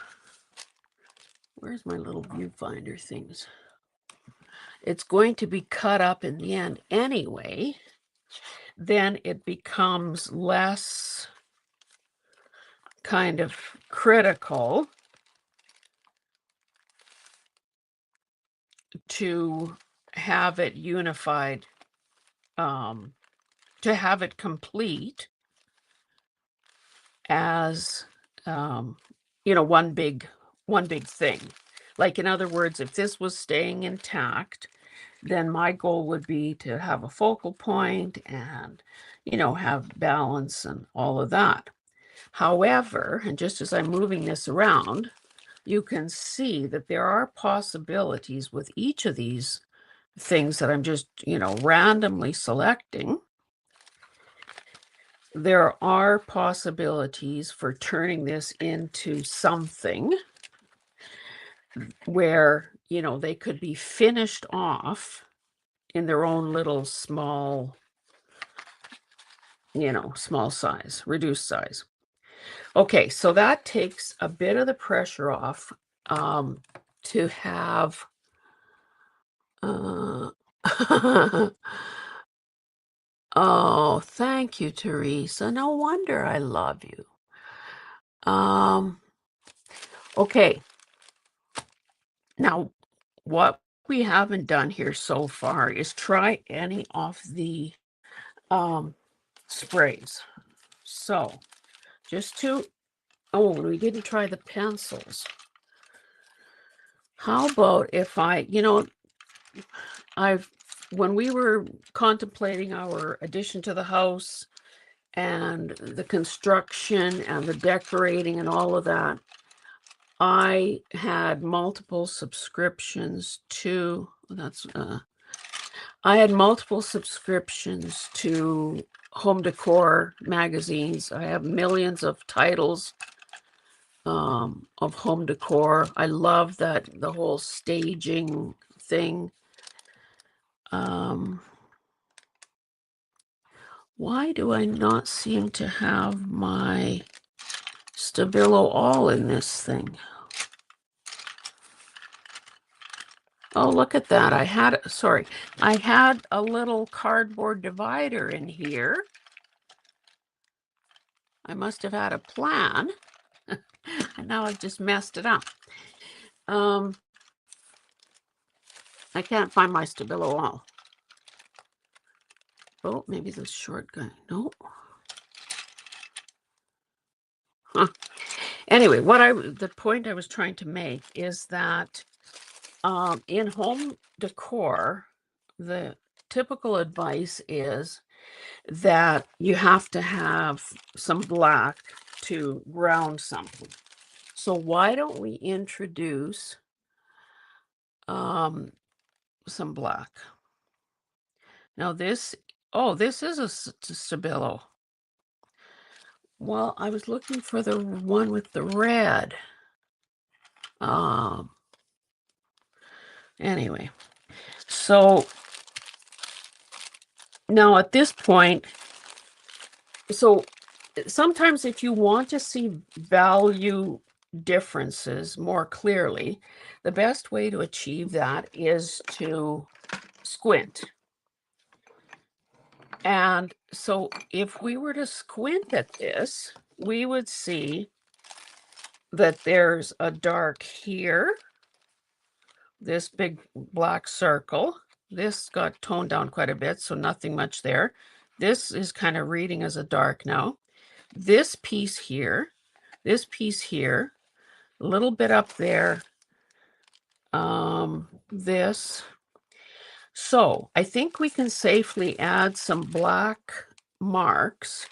Where's my little viewfinder things? It's going to be cut up in the end anyway. Then it becomes less kind of critical to have it unified, to have it complete as, you know, one big thing. Like, in other words, if this was staying intact, then my goal would be to have a focal point and, you know, have balance and all of that. However, and just as I'm moving this around, you can see that there are possibilities with each of these things that I'm just, you know, randomly selecting. There are possibilities for turning this into something where, you know, they could be finished off in their own little small, you know, small size, reduced size. Okay, so that takes a bit of the pressure off, to have oh, thank you, Teresa. No wonder I love you. Okay. Now, what we haven't done here so far is try any of the sprays. So, just to, oh, we didn't try the pencils. How about if you know, when we were contemplating our addition to the house and the construction and the decorating and all of that, I had multiple subscriptions to, I had multiple subscriptions to home decor magazines. I have millions of titles of home decor. I love that, the whole staging thing. Why do I not seem to have my Stabilo all in this thing? Oh, look at that. I had a little cardboard divider in here. I must have had a plan. And now I've just messed it up. I can't find my Stabilo all. Oh, maybe this short guy. Nope. Huh. Anyway, the point I was trying to make is that in home decor, the typical advice is that you have to have some black to ground something. So why don't we introduce some black? Now this, oh, this is a Stabilo. Well, I was looking for the one with the red. Anyway, so now at this point, so sometimes if you want to see value differences more clearly, the best way to achieve that is to squint. And so if we were to squint at this, we would see that there's a dark here, this big black circle. This got toned down quite a bit, so nothing much there. This is kind of reading as a dark now. This piece here, a little bit up there, this. So I think we can safely add some black marks.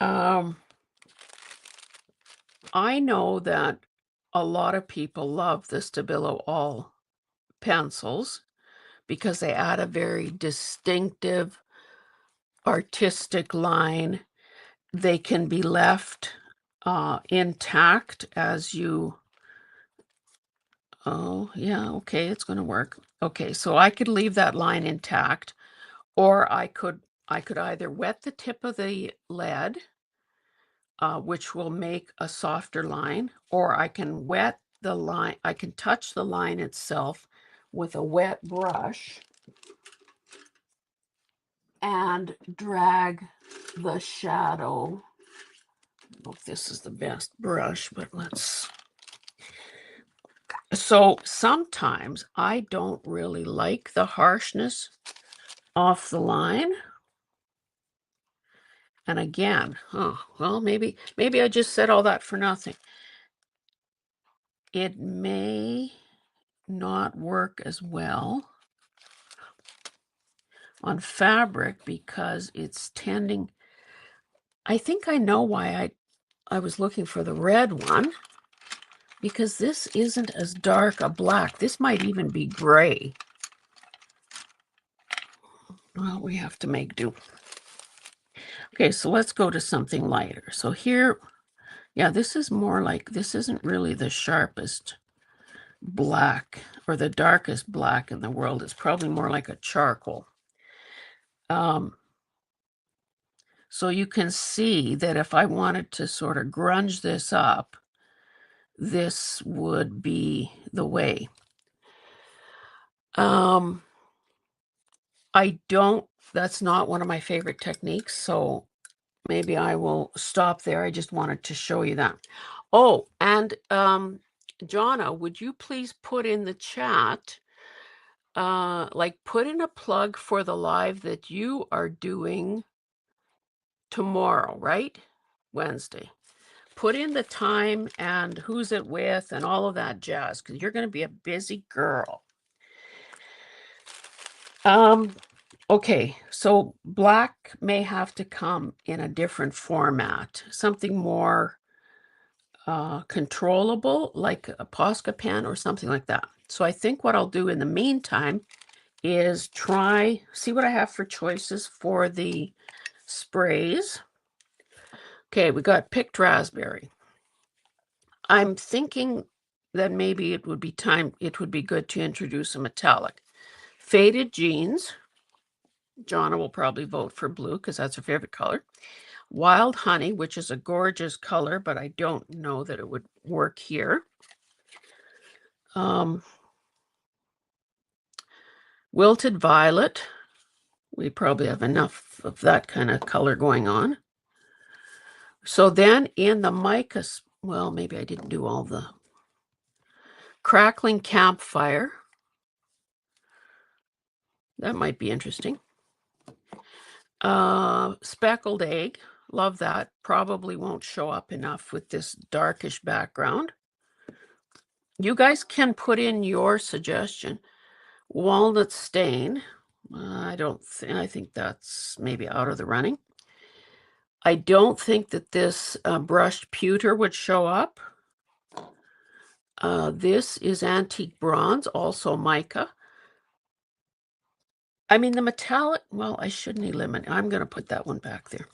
I know that a lot of people love the Stabilo All pencils because they add a very distinctive artistic line. They can be left intact as you, oh yeah, okay, it's going to work. Okay, so I could leave that line intact, or I could either wet the tip of the lead, which will make a softer line, or I can wet the line, I can touch the line itself with a wet brush and drag the shadow. I don't know if this is the best brush, but let's. So sometimes I don't really like the harshness off the line. And again, well, maybe I just said all that for nothing. It may not work as well on fabric because it's tending. I think I know why I was looking for the red one, because this isn't as dark a black. This might even be gray. Well, we have to make do. Okay, so let's go to something lighter. So here, yeah, this is more like, this isn't really the sharpest black or the darkest black in the world. It's probably more like a charcoal. So you can see that if I wanted to sort of grunge this up, this would be the way. That's not one of my favorite techniques, so maybe I will stop there. I just wanted to show you that. Oh, and Jonna, would you please put in the chat, like put in a plug for the live that you are doing tomorrow, right? Wednesday. Put in the time and who's it with and all of that jazz, because you're going to be a busy girl. Okay, so black may have to come in a different format, something more controllable, like a Posca pen or something like that. So I think what I'll do in the meantime is see what I have for choices for the sprays. Okay, we got picked raspberry. I'm thinking that maybe it would be good to introduce a metallic. Faded jeans. Jonna will probably vote for blue because that's her favorite color. Wild honey, which is a gorgeous color, but I don't know that it would work here. Wilted violet. We probably have enough of that kind of color going on. So then in the mica, well, maybe I didn't do all the crackling campfire. That might be interesting. Speckled egg. Love that. Probably won't show up enough with this darkish background. You guys can put in your suggestion. Walnut stain. I think that's maybe out of the running. I don't think that this brushed pewter would show up. This is antique bronze, also mica. I mean, the metallic, well, I shouldn't eliminate. I'm going to put that one back there.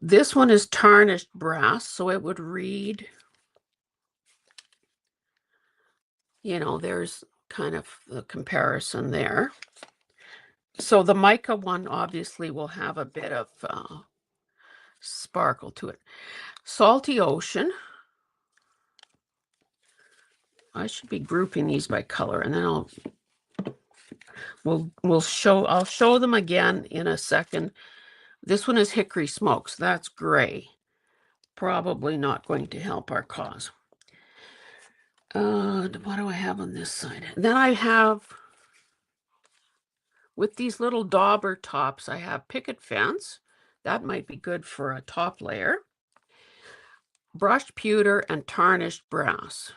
This one is tarnished brass, so it would read, you know, there's kind of the comparison there. So the mica one obviously will have a bit of sparkle to it. Salty Ocean. I should be grouping these by color, and then I'll show them again in a second. This one is Hickory Smokes. That's gray. Probably not going to help our cause. What do I have on this side? Then I have, with these little dauber tops, I have Picket Fence. That might be good for a top layer. Brushed pewter and tarnished brass.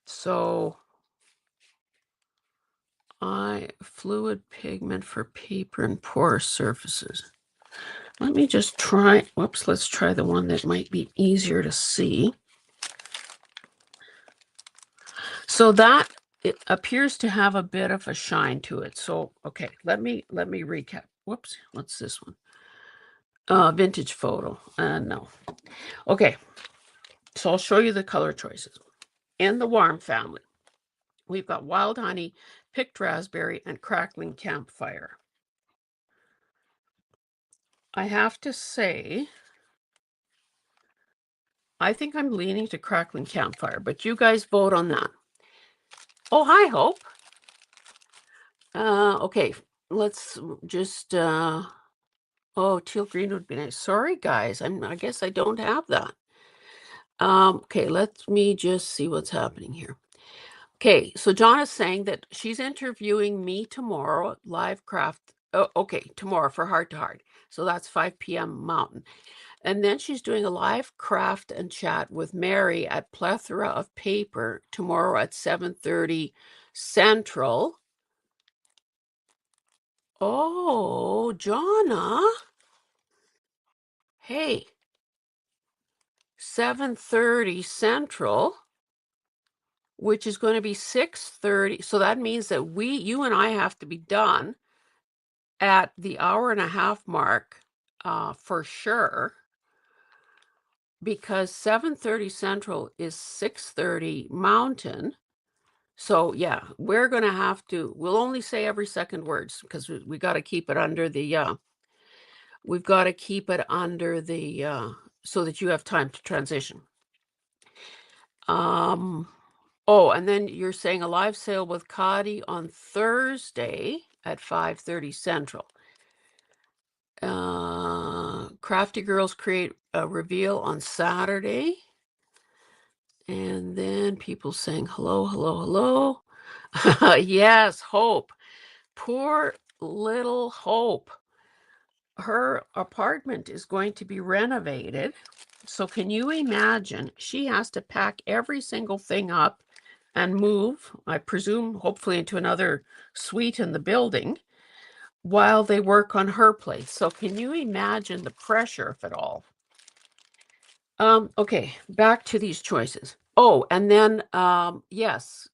So fluid pigment for paper and porous surfaces. Let me just try, whoops, let's try the one that might be easier to see. So that it appears to have a bit of a shine to it. So, okay, let me recap. Whoops, what's this one? Vintage photo. No. Okay, so I'll show you the color choices. In the warm family, we've got wild honey, picked raspberry, and crackling campfire. I have to say, I think I'm leaning to crackling campfire, but you guys vote on that. Oh, hi, Hope. Okay, let's just, oh, teal green would be nice. Sorry, guys, I guess I don't have that. Okay, let me just see what's happening here. Okay, so John is saying that she's interviewing me tomorrow, live craft. Oh, okay, tomorrow for Heart to Heart. So that's 5 p.m. Mountain. And then she's doing a live craft and chat with Mary at Plethora of Paper tomorrow at 7:30 Central. Oh, Jonna. Hey, 7:30 Central, which is going to be 6:30. So that means that you and I have to be done at the hour and a half mark for sure, because 7:30 Central is 6:30 Mountain. So yeah, we're going to have to, we'll only say every second words because we got to keep it under the, we've got to keep it under the, so that you have time to transition. Oh, and then you're saying a live sale with Cody on Thursday at 5:30 Central. Crafty Girls create a reveal on Saturday. And then people saying hello, hello, hello. Yes, Hope. Poor little Hope. Her apartment is going to be renovated. So can you imagine? She has to pack every single thing up and move, I presume, hopefully into another suite in the building while they work on her place. So can you imagine the pressure of it all? Okay, back to these choices. Oh, and then, yes,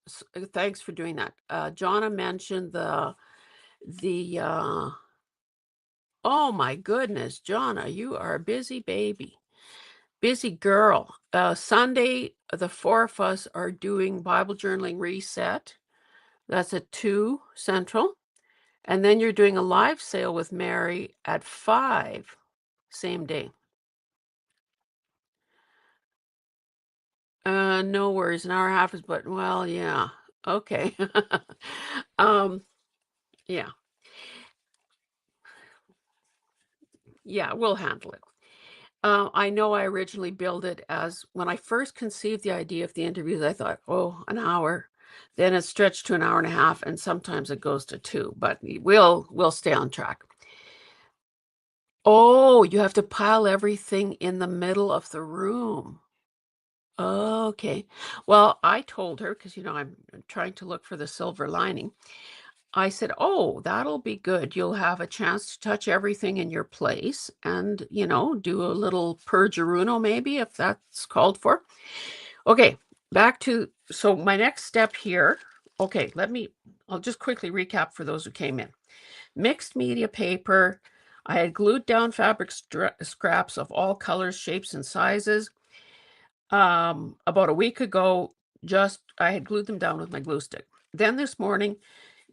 thanks for doing that. Jonna mentioned oh my goodness, Jonna, you are a busy baby, busy girl. Sunday, the four of us are doing Bible journaling reset. That's at 2 Central. And then you're doing a live sale with Mary at 5, same day. No worries, an hour and a half is, but well, yeah. Okay. Yeah. Yeah, we'll handle it. I know I originally billed it as, when I first conceived the idea of the interviews, I thought, oh, an hour. Then it stretched to an hour and a half, and sometimes it goes to 2, but we'll stay on track. Oh, you have to pile everything in the middle of the room. Okay. Well, I told her, because, I'm trying to look for the silver lining. I said, oh, that'll be good. You'll have a chance to touch everything in your place and, do a little purgeruno maybe, if that's called for. Okay, so my next step here okay, I'll just quickly recap for those who came in. Mixed media paper. I had glued down fabric scraps of all colors, shapes, and sizes. About a week ago, I had glued them down with my glue stick. Then this morning,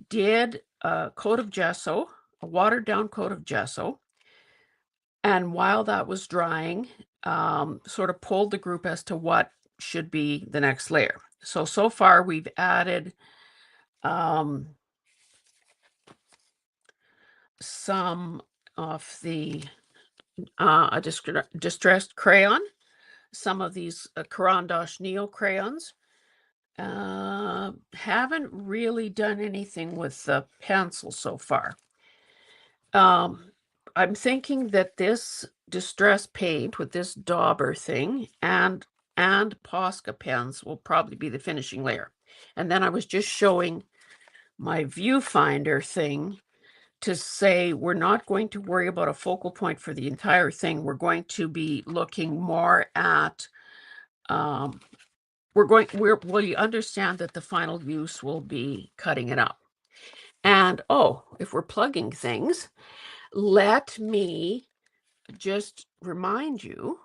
did a coat of gesso, a watered down coat of gesso. And while that was drying, sort of pulled the group as to what should be the next layer. So far we've added some of the distressed crayon, some of these Caran d'Ache Neo crayons. Haven't really done anything with the pencil so far. I'm thinking that this distress paint with this dauber thing and Posca pens will probably be the finishing layer. And then I was just showing my viewfinder thing to say we're not going to worry about a focal point for the entire thing. We're going to be looking more at well, you understand that the final use will be cutting it up. And if we're plugging things, let me just remind you,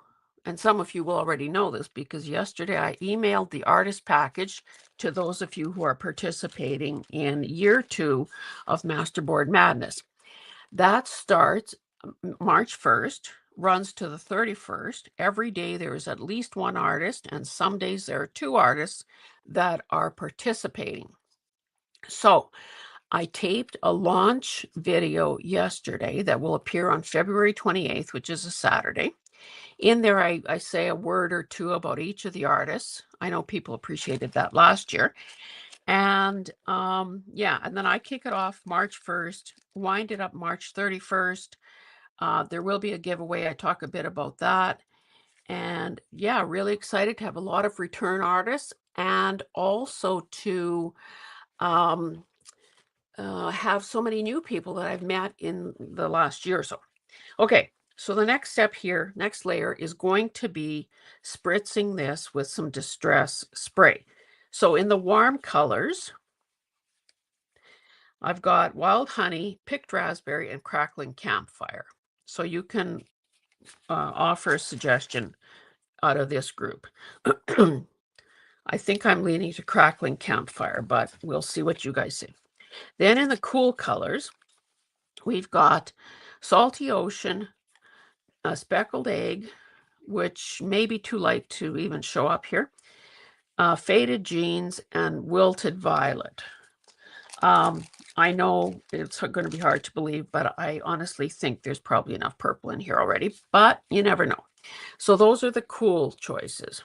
and some of you will already know this because yesterday I emailed the artist package to those of you who are participating in year 2 of Masterboard Madness. That starts March 1st, runs to the 31st. Every day there is at least one artist, and some days there are 2 artists that are participating. So I taped a launch video yesterday that will appear on February 28th, which is a Saturday. In there, I say a word or two about each of the artists. I know people appreciated that last year. And and then I kick it off March 1st, wind it up March 31st. There will be a giveaway. I talk a bit about that. And yeah, really excited to have a lot of return artists and also to have so many new people that I've met in the last year or so. Okay, so the next step here, next layer is going to be spritzing this with some distress spray. So in the warm colors, I've got wild honey, picked raspberry, and crackling campfire. So you can offer a suggestion out of this group. I think I'm leaning to crackling campfire, but we'll see what you guys say. Then in the cool colors, we've got salty ocean, a speckled egg, which may be too light to even show up here, faded jeans, and wilted violet. I know it's going to be hard to believe, but I honestly think there's probably enough purple in here already, but you never know. So those are the cool choices.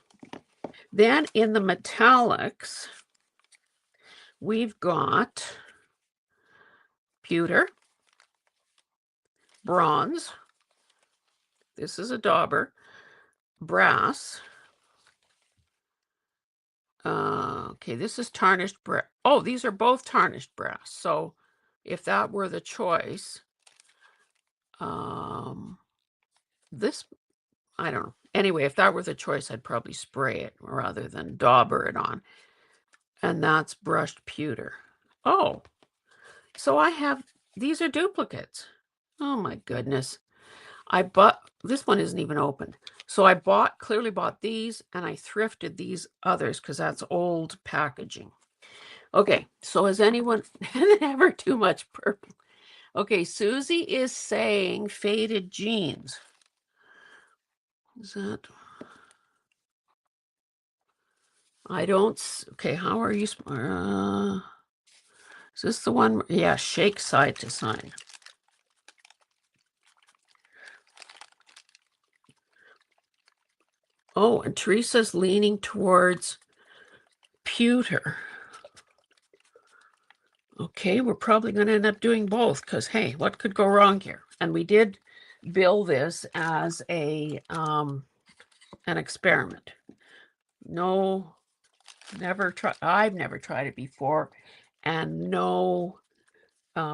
Then in the metallics, we've got pewter, bronze, this is a dauber, brass. Okay, this is tarnished brass. Oh, these are both tarnished brass. So if that were the choice, this, I don't know. Anyway, if that were the choice, I'd probably spray it rather than dauber it on. And that's brushed pewter. Oh, so these are duplicates. Oh my goodness. This one isn't even open. So I clearly bought these and I thrifted these others because that's old packaging. Okay, so has anyone ever too much purple? Okay, Susie is saying faded jeans. Is that? I don't. Okay, how are you? Is this the one? Yeah, shake side to side. Oh, and Teresa's leaning towards pewter. Okay, we're probably going to end up doing both because, hey, what could go wrong here? And we did bill this as an experiment. No, never try. I've never tried it before, and no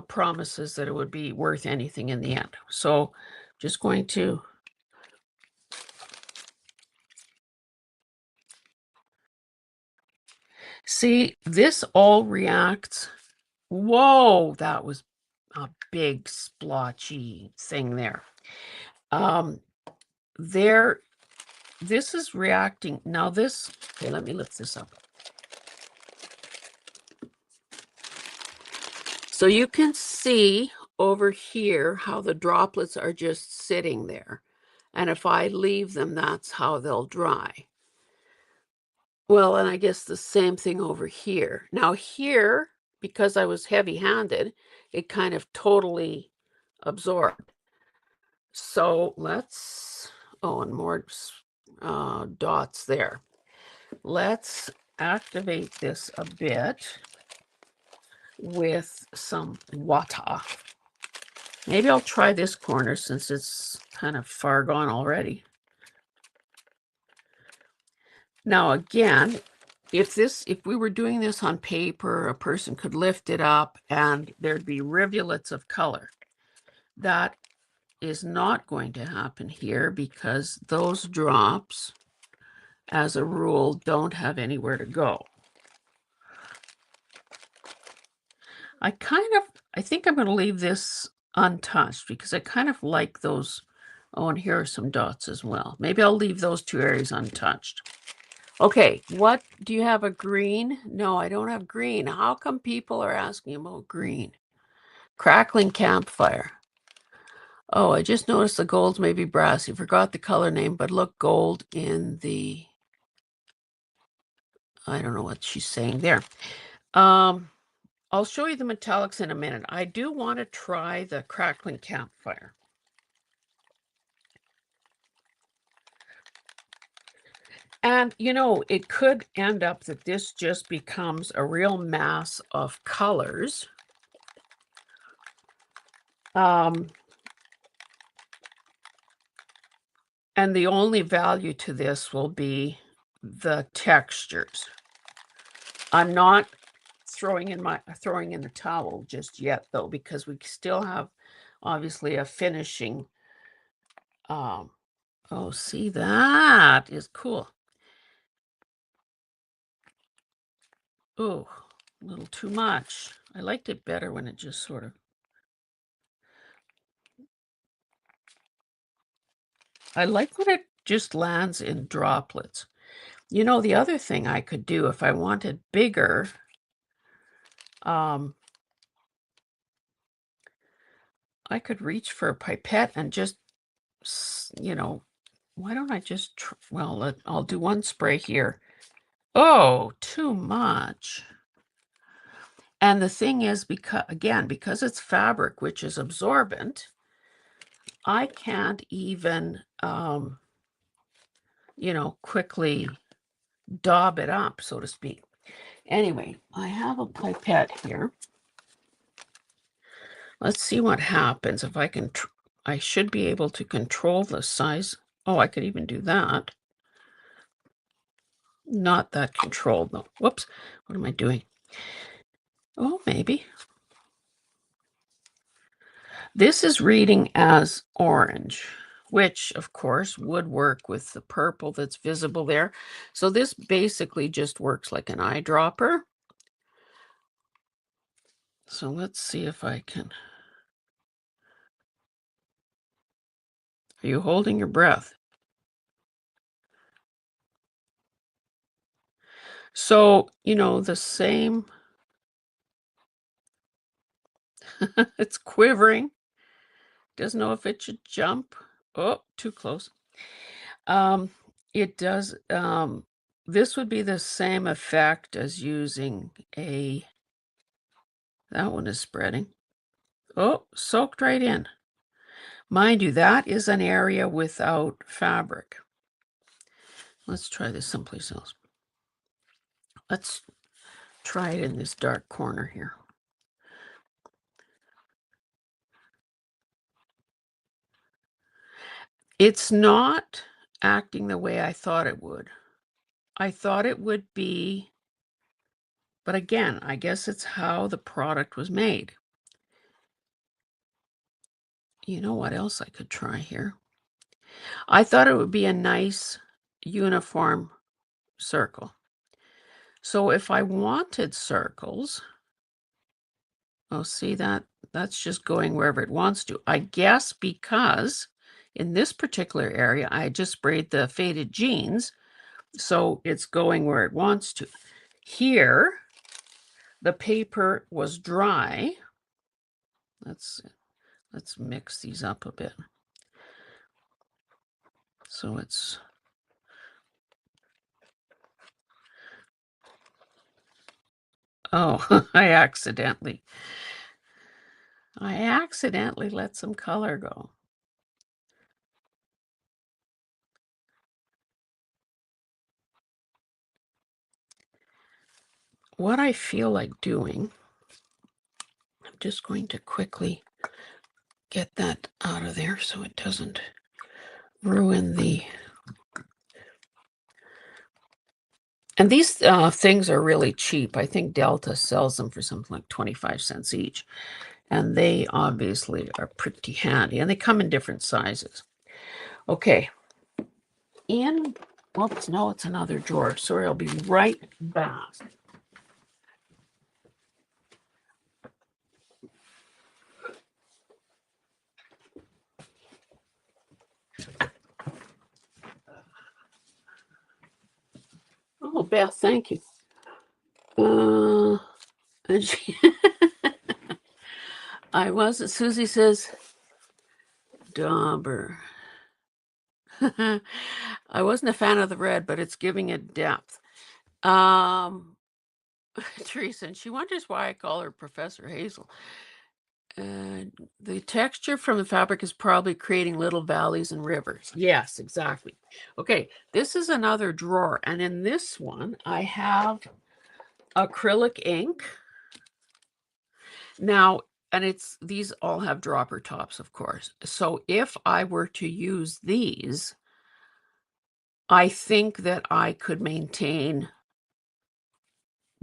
promises that it would be worth anything in the end. So, just going to. See, this all reacts. Whoa, that was a big splotchy thing there. Um, there, this is reacting. Now this, okay, let me lift this up. So you can see over here how the droplets are just sitting there. And if I leave them, that's how they'll dry. Well, and I guess the same thing over here. Now here, because I was heavy-handed, it kind of totally absorbed. So let's, oh, and more dots there. Let's activate this a bit with some water. Maybe I'll try this corner since it's kind of far gone already. Now again, if we were doing this on paper, a person could lift it up and there'd be rivulets of color. That is not going to happen here because those drops, as a rule, don't have anywhere to go. I think I'm going to leave this untouched because I kind of like those. Oh, and here are some dots as well. Maybe I'll leave those two areas untouched. Okay, what, do you have a green? No, I don't have green. How come people are asking about green? Crackling campfire. Oh, I just noticed the golds may be brassy. Forgot the color name, but look gold in the, I don't know what she's saying there. I'll show you the metallics in a minute. I do want to try the crackling campfire. And, you know, it could end up that this just becomes a real mass of colors. And the only value to this will be the textures. I'm not throwing in the towel just yet, though, because we still have obviously a finishing. Oh, see, that is cool. Oh, a little too much. I liked it better when it just sort of. I like when it just lands in droplets. You know, the other thing I could do if I wanted bigger, I could reach for a pipette and just, you know, why don't I just, well, I'll do one spray here. Oh, too much. And the thing is, because it's fabric, which is absorbent, I can't even, you know, quickly daub it up, so to speak. Anyway, I have a pipette here. Let's see what happens if I can. I should be able to control the size. Oh, I could even do that. Not that controlled, though. Whoops. What am I doing? Oh, maybe. This is reading as orange, which, of course, would work with the purple that's visible there. So this basically just works like an eyedropper. So let's see if I can. Are you holding your breath? So, you know, the same. It's quivering. Doesn't know if it should jump. Oh, too close. It does. This would be the same effect as using a. That one is spreading. Oh, soaked right in. Mind you, that is an area without fabric. Let's try this someplace else. Let's try it in this dark corner here. It's not acting the way I thought it would. I thought it would be, but again, I guess it's how the product was made. You know what else I could try here? I thought it would be a nice uniform circle. So if I wanted circles, oh, see that? That's just going wherever it wants to. I guess because in this particular area, I just sprayed the faded jeans, so it's going where it wants to. Here, the paper was dry. Let's mix these up a bit. So it's oh, I accidentally let some color go. What I feel like doing, I'm just going to quickly get that out of there so it doesn't ruin the... And these things are really cheap. I think Delta sells them for something like 25 cents each. And they obviously are pretty handy. And they come in different sizes. Okay. Oops, no, it's another drawer. Sorry, I'll be right back. Oh, Beth, thank you. And she Susie says, Dauber. I wasn't a fan of the red, but it's giving it depth. Teresa, and she wonders why I call her Professor Hazel. The texture from the fabric is probably creating little valleys and rivers. Yes, exactly. Okay, this is another drawer, and in this one, I have acrylic ink. Now, and these all have dropper tops, of course. So if I were to use these, I think that I could maintain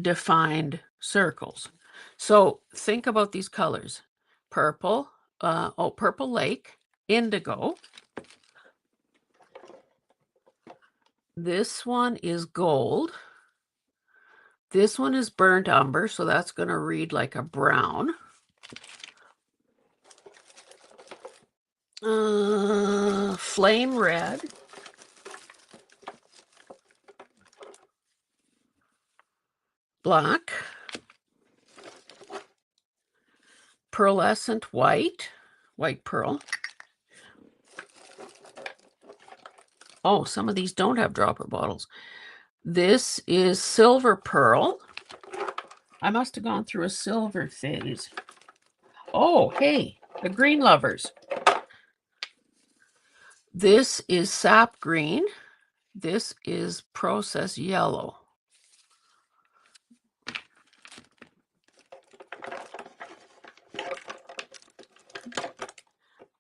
defined circles. So think about these colors. Purple, purple lake, indigo. This one is gold. This one is burnt umber, so that's going to read like a brown. Flame red. Black. Pearlescent white. White pearl. Oh, some of these don't have dropper bottles. This is silver pearl. I must have gone through a silver phase. Oh, hey, the green lovers. This is sap green. This is process yellow.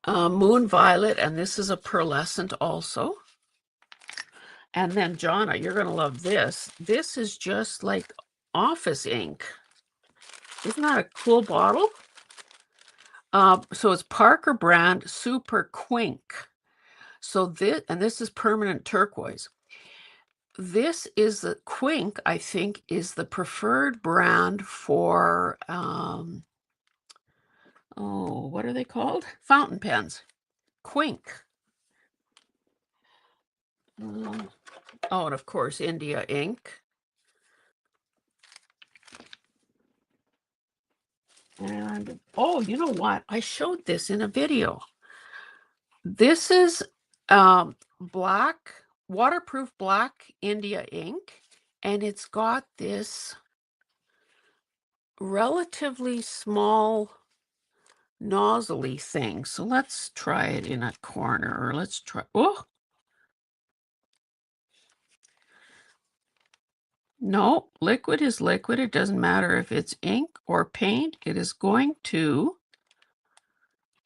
Moon violet, and this is a pearlescent also. And then, Jonna, you're going to love this. This is just like office ink. Isn't that a cool bottle? So it's Parker brand Super Quink. So this is permanent turquoise. This is the Quink, I think, is the preferred brand for, what are they called? Fountain pens. Quink. And of course, India ink. And, you know what? I showed this in a video. This is waterproof black India ink, and it's got this relatively small nozzly thing. So let's try it in a corner, or let's try, no, liquid is liquid. It doesn't matter if it's ink or paint. It is going to,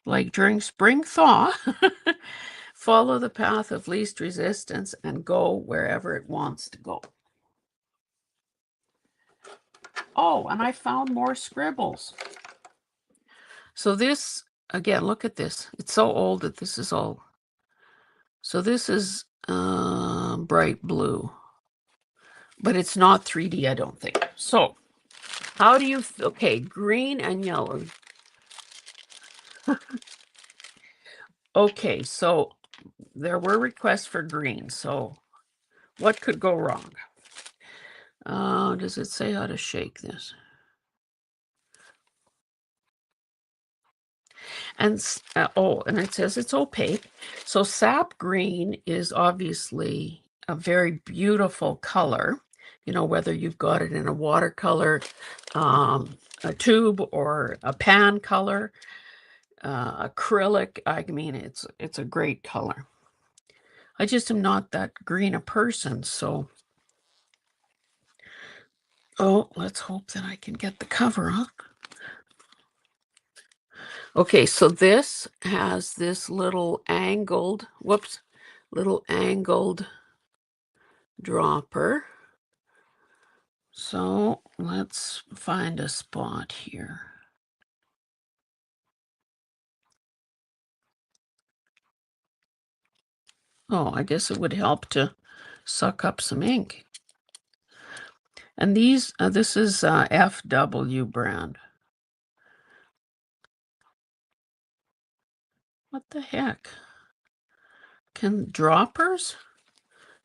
like during spring thaw, follow the path of least resistance and go wherever it wants to go. Oh, and I found more scribbles. So this, again, look at this. It's so old that this is all. So this is bright blue. but it's not 3D, I don't think. So how do you, okay, green and yellow. Okay, so there were requests for green, so what could go wrong? Does it say how to shake this? And and it says it's opaque. So sap green is obviously a very beautiful color, you know, whether you've got it in a watercolor, a tube, or a pan color, acrylic. I mean, it's a great color. I just am not that green a person, so let's hope that I can get the cover on. Okay, so this has this little angled, little angled dropper. So let's find a spot here. Oh, I guess it would help to suck up some ink. And these, this is FW brand. What the heck? Can droppers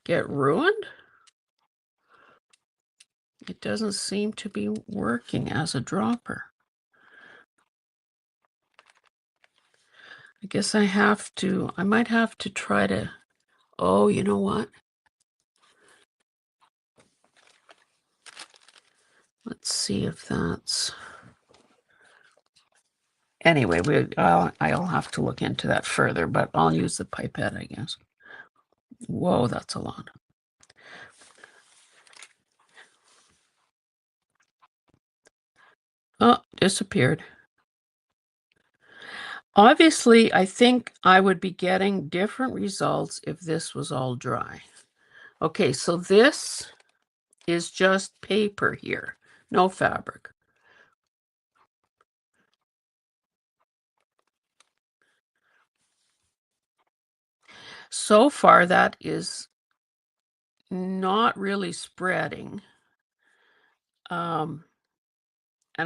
get ruined? It doesn't seem to be working as a dropper. I guess I might have to try to, oh, you know what? Let's see if that's, anyway, I'll have to look into that further, but I'll use the pipette, I guess. Whoa, that's a lot. Oh, disappeared. Obviously, I think I would be getting different results if this was all dry. Okay, so this is just paper here, no fabric. So far, that is not really spreading. And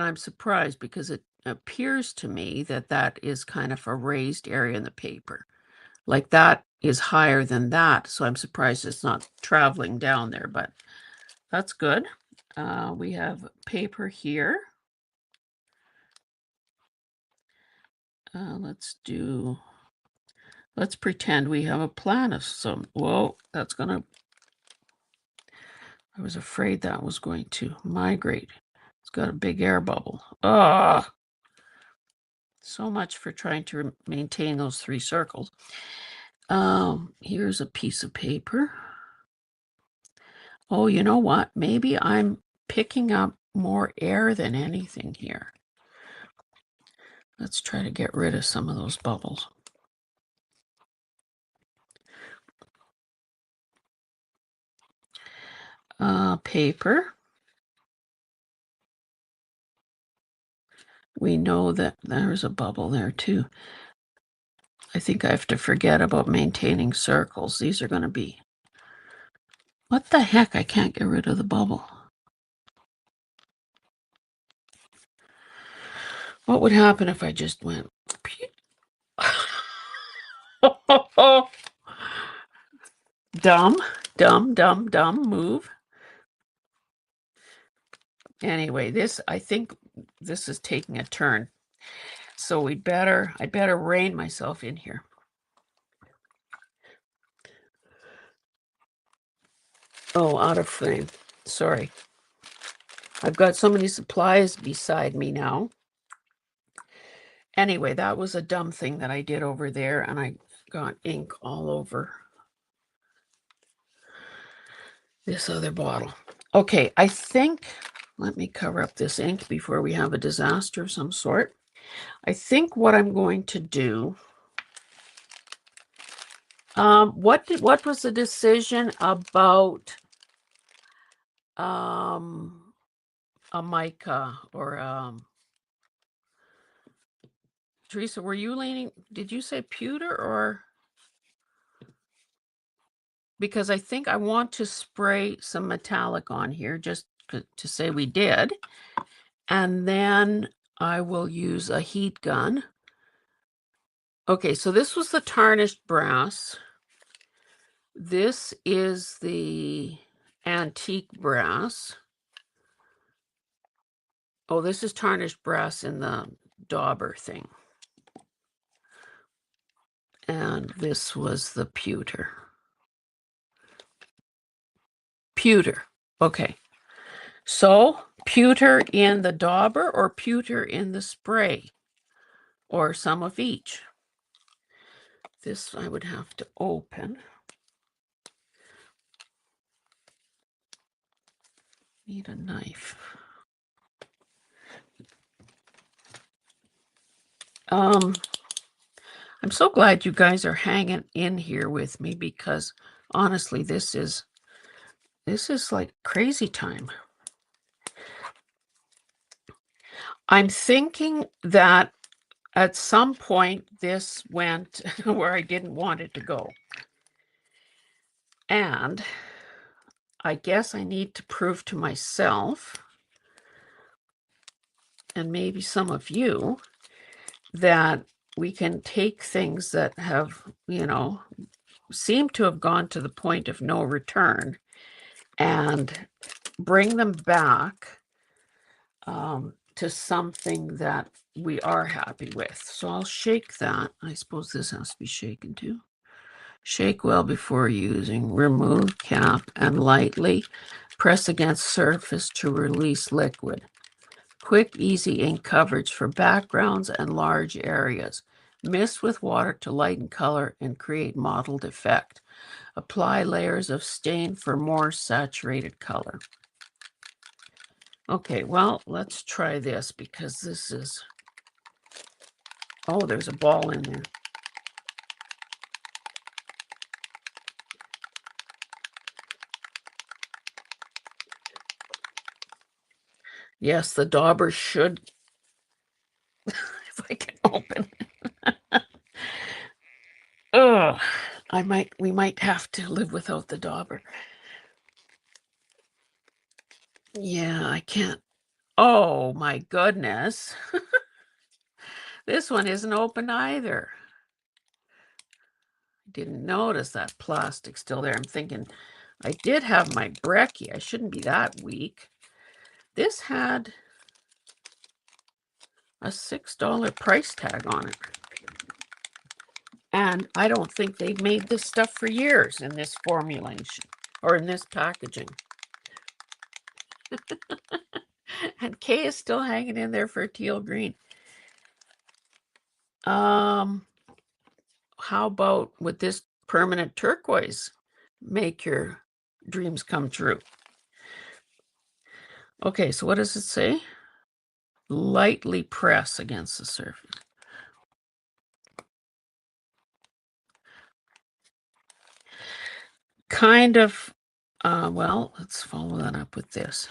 I'm surprised because it appears to me that that is kind of a raised area in the paper. Like that is higher than that, so I'm surprised it's not traveling down there, but that's good. We have paper here. Let's pretend we have a plan of some, whoa, that's gonna, I was afraid that was going to migrate. It's got a big air bubble. Ah, so much for trying to maintain those 3 circles. Here's a piece of paper. Oh, you know what? Maybe I'm picking up more air than anything here. Let's try to get rid of some of those bubbles. Paper. We know that there's a bubble there too. I think I have to forget about maintaining circles. These are going to be... What the heck? I can't get rid of the bubble. What would happen if I just went... Dumb, dumb, dumb, dumb move. Anyway, I think this is taking a turn. So I'd better rein myself in here. Oh, out of frame. Sorry. I've got so many supplies beside me now. Anyway, that was a dumb thing that I did over there, and I got ink all over this other bottle. Okay, I think, let me cover up this ink before we have a disaster of some sort. I think what I'm going to do, what was the decision about a mica or Teresa, were you leaning, did you say pewter or because I think I want to spray some metallic on here just to say we did. And then I will use a heat gun. Okay, so this was the tarnished brass. This is the antique brass. Oh, this is tarnished brass in the dauber thing. And this was the pewter. Pewter. Okay. So pewter in the dauber or pewter in the spray, or some of each. This I would have to open. Need a knife. I'm so glad you guys are hanging in here with me, because honestly, this is like crazy time. I'm thinking that at some point this went where I didn't want it to go. And I guess I need to prove to myself, and maybe some of you, that we can take things that have, seem to have gone to the point of no return and bring them back to something that we are happy with. So I'll shake that. I suppose this has to be shaken too. Shake well before using. Remove cap and lightly press against surface to release liquid. Quick, easy ink coverage for backgrounds and large areas. Mist with water to lighten color and create mottled effect. Apply layers of stain for more saturated color. Okay, well, let's try this, because this is... Oh, there's a ball in there. Yes, the dauber should... if I can open. Ugh, we might have to live without the dauber. Yeah, I can't. Oh my goodness. This one isn't open either. Didn't notice that plastic still there. I'm thinking I did have my brekkie. I shouldn't be that weak. This had a $6 price tag on it. And I don't think they've made this stuff for years in this formulation or in this packaging. And Kay is still hanging in there for a teal green. How about with this permanent turquoise make your dreams come true? Okay, so what does it say? Lightly press against the surface. Kind of, well, let's follow that up with this.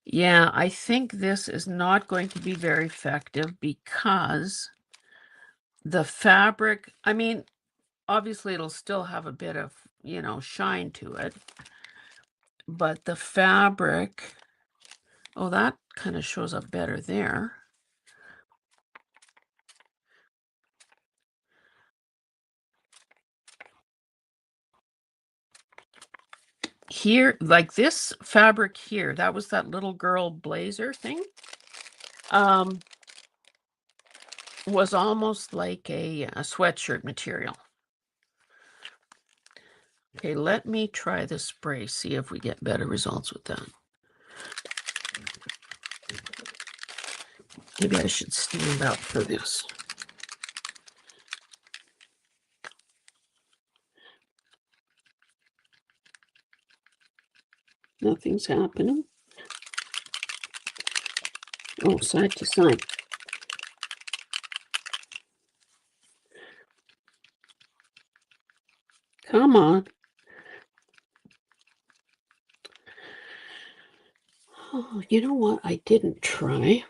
Yeah, I think this is not going to be very effective, because the fabric, I mean, obviously it'll still have a bit of, shine to it, but the fabric, oh, that kind of shows up better there. Here, like this fabric here, that was that little girl blazer thing, was almost like a sweatshirt material. Okay, let me try the spray, see if we get better results with that. Maybe I should stand up for this. Nothing's happening. Oh, side to side. Come on. Oh, you know what I didn't try?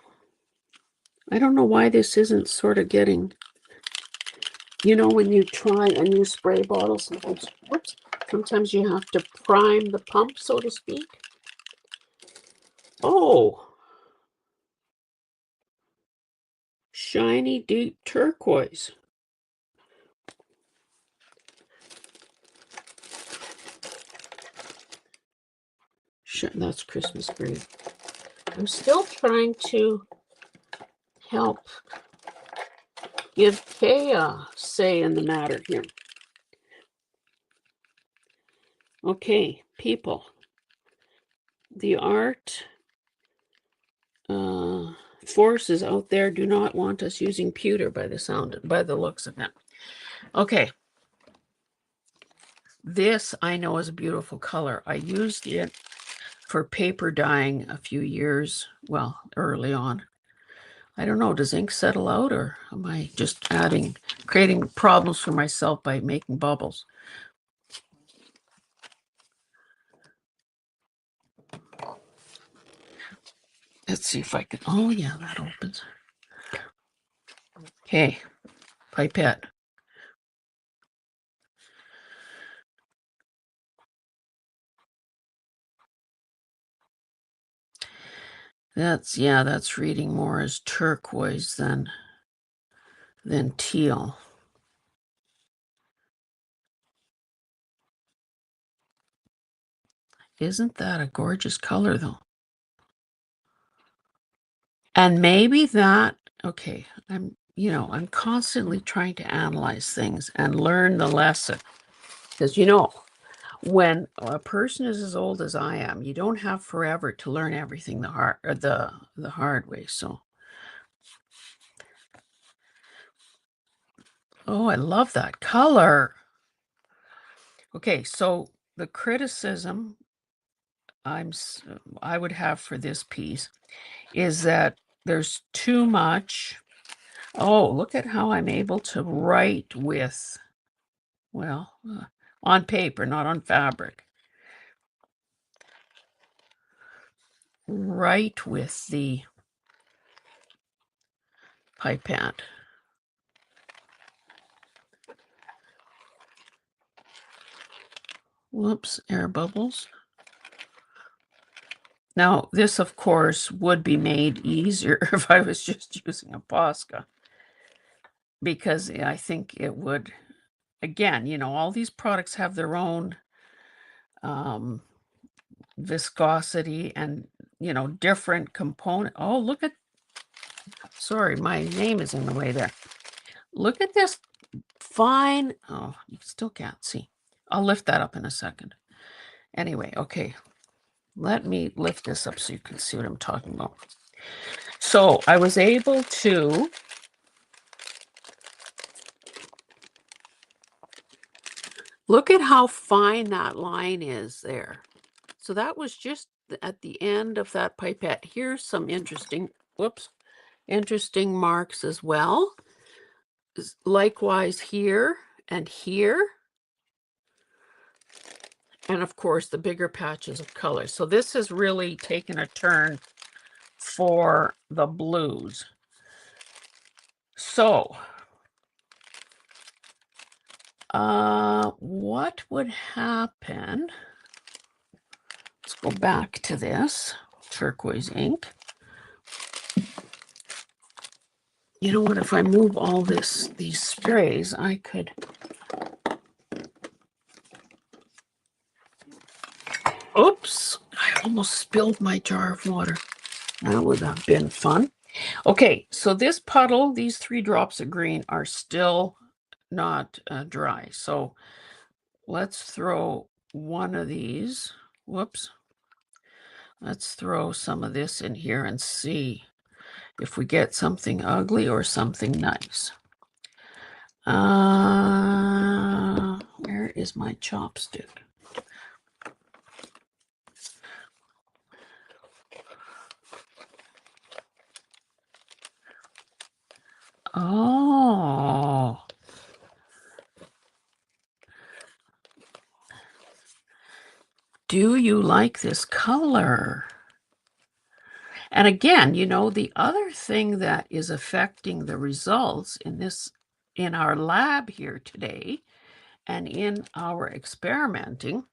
I don't know why this isn't sort of getting... You know, when you try a new spray bottle, sometimes you have to prime the pump, so to speak. Oh, shiny deep turquoise. That's Christmas green. I'm still trying to help give Kay a say in the matter here. Okay, people. The art forces out there do not want us using pewter by the looks of it. Okay. This I know is a beautiful color. I used it for paper dyeing a few years, well, early on. I don't know, does ink settle out, or am I just creating problems for myself by making bubbles? Let's see if I can, oh yeah, that opens. Okay, pipette. That's reading more as turquoise than teal. Isn't that a gorgeous color though? And maybe that, okay, I'm constantly trying to analyze things and learn the lesson. Because, when a person is as old as I am, you don't have forever to learn everything the hard way. So, oh, I love that color. Okay, so the criticism I would have for this piece is that there's too much. Oh, look at how I'm able to write with, well, on paper, not on fabric. Write with the pipette. Whoops, air bubbles. Now, this, of course, would be made easier if I was just using a Posca, because I think it would, again, all these products have their own viscosity and, different component. Oh, look at, sorry, my name is in the way there. Look at this fine, oh, you still can't see. I'll lift that up in a second. Anyway, okay. Let me lift this up so you can see what I'm talking about. So I was able to look at how fine that line is there. So that was just at the end of that pipette. Here's some interesting marks as well. Likewise here and here. And of course, the bigger patches of color. So this has really taken a turn for the blues. So, what would happen? Let's go back to this turquoise ink. You know what? If I move all these sprays, I could. Oops! I almost spilled my jar of water. That would have been fun. Okay, so this puddle, these 3 drops of green are still not dry. So let's throw one of these. Whoops. Let's throw some of this in here and see if we get something ugly or something nice. Where is my chopstick? Oh. Do you like this color? And again, the other thing that is affecting the results in this in our lab here today and in our experimenting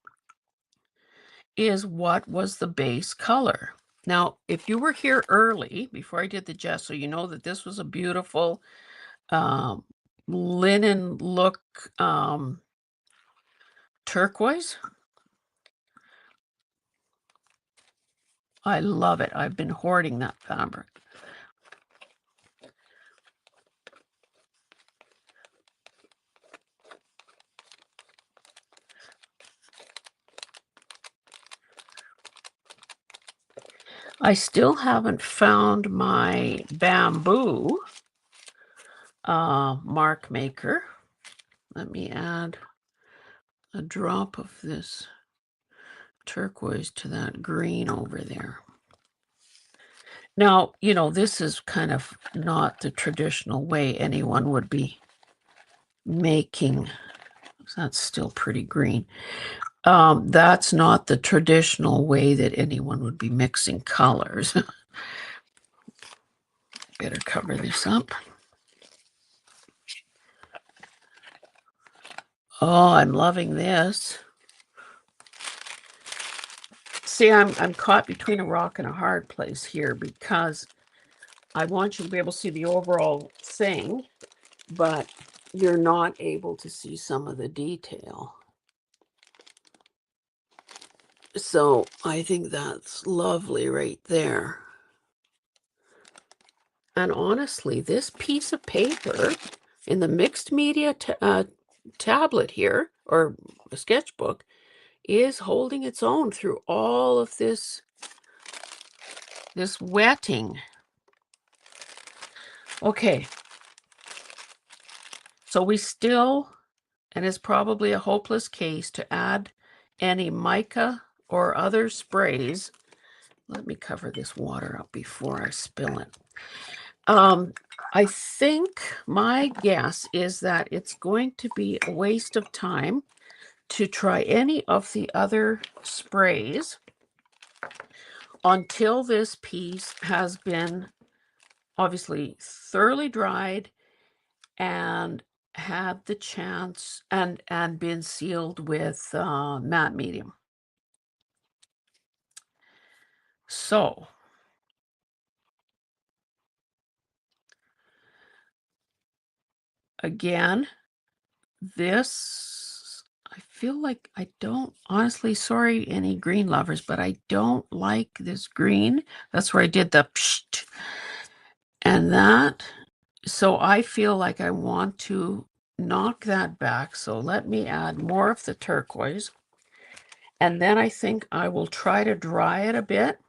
is what was the base color. Now, if you were here early, before I did the gesso, you know that this was a beautiful linen look turquoise. I love it. I've been hoarding that fabric. I still haven't found my bamboo mark maker. Let me add a drop of this turquoise to that green over there. Now, you know, this is kind of not the traditional way anyone would be making. That's still pretty green. That's not the traditional way that anyone would be mixing colors. Better cover this up. Oh, I'm loving this. See, I'm caught between a rock and a hard place here because I want you to be able to see the overall thing, but you're not able to see some of the detail. So I think that's lovely right there. And honestly, this piece of paper in the mixed media tablet here, or a sketchbook, is holding its own through all of this wetting. Okay. So we still, and it's probably a hopeless case to add any mica or other sprays. Let me cover this water up before I spill it. I think my guess is that it's going to be a waste of time to try any of the other sprays until this piece has been obviously thoroughly dried and had the chance and been sealed with matte medium. So again, this, I feel like I don't, honestly, sorry, any green lovers, but I don't like this green. That's where I did the psht. And that, so I feel like I want to knock that back. So let me add more of the turquoise. And then I think I will try to dry it a bit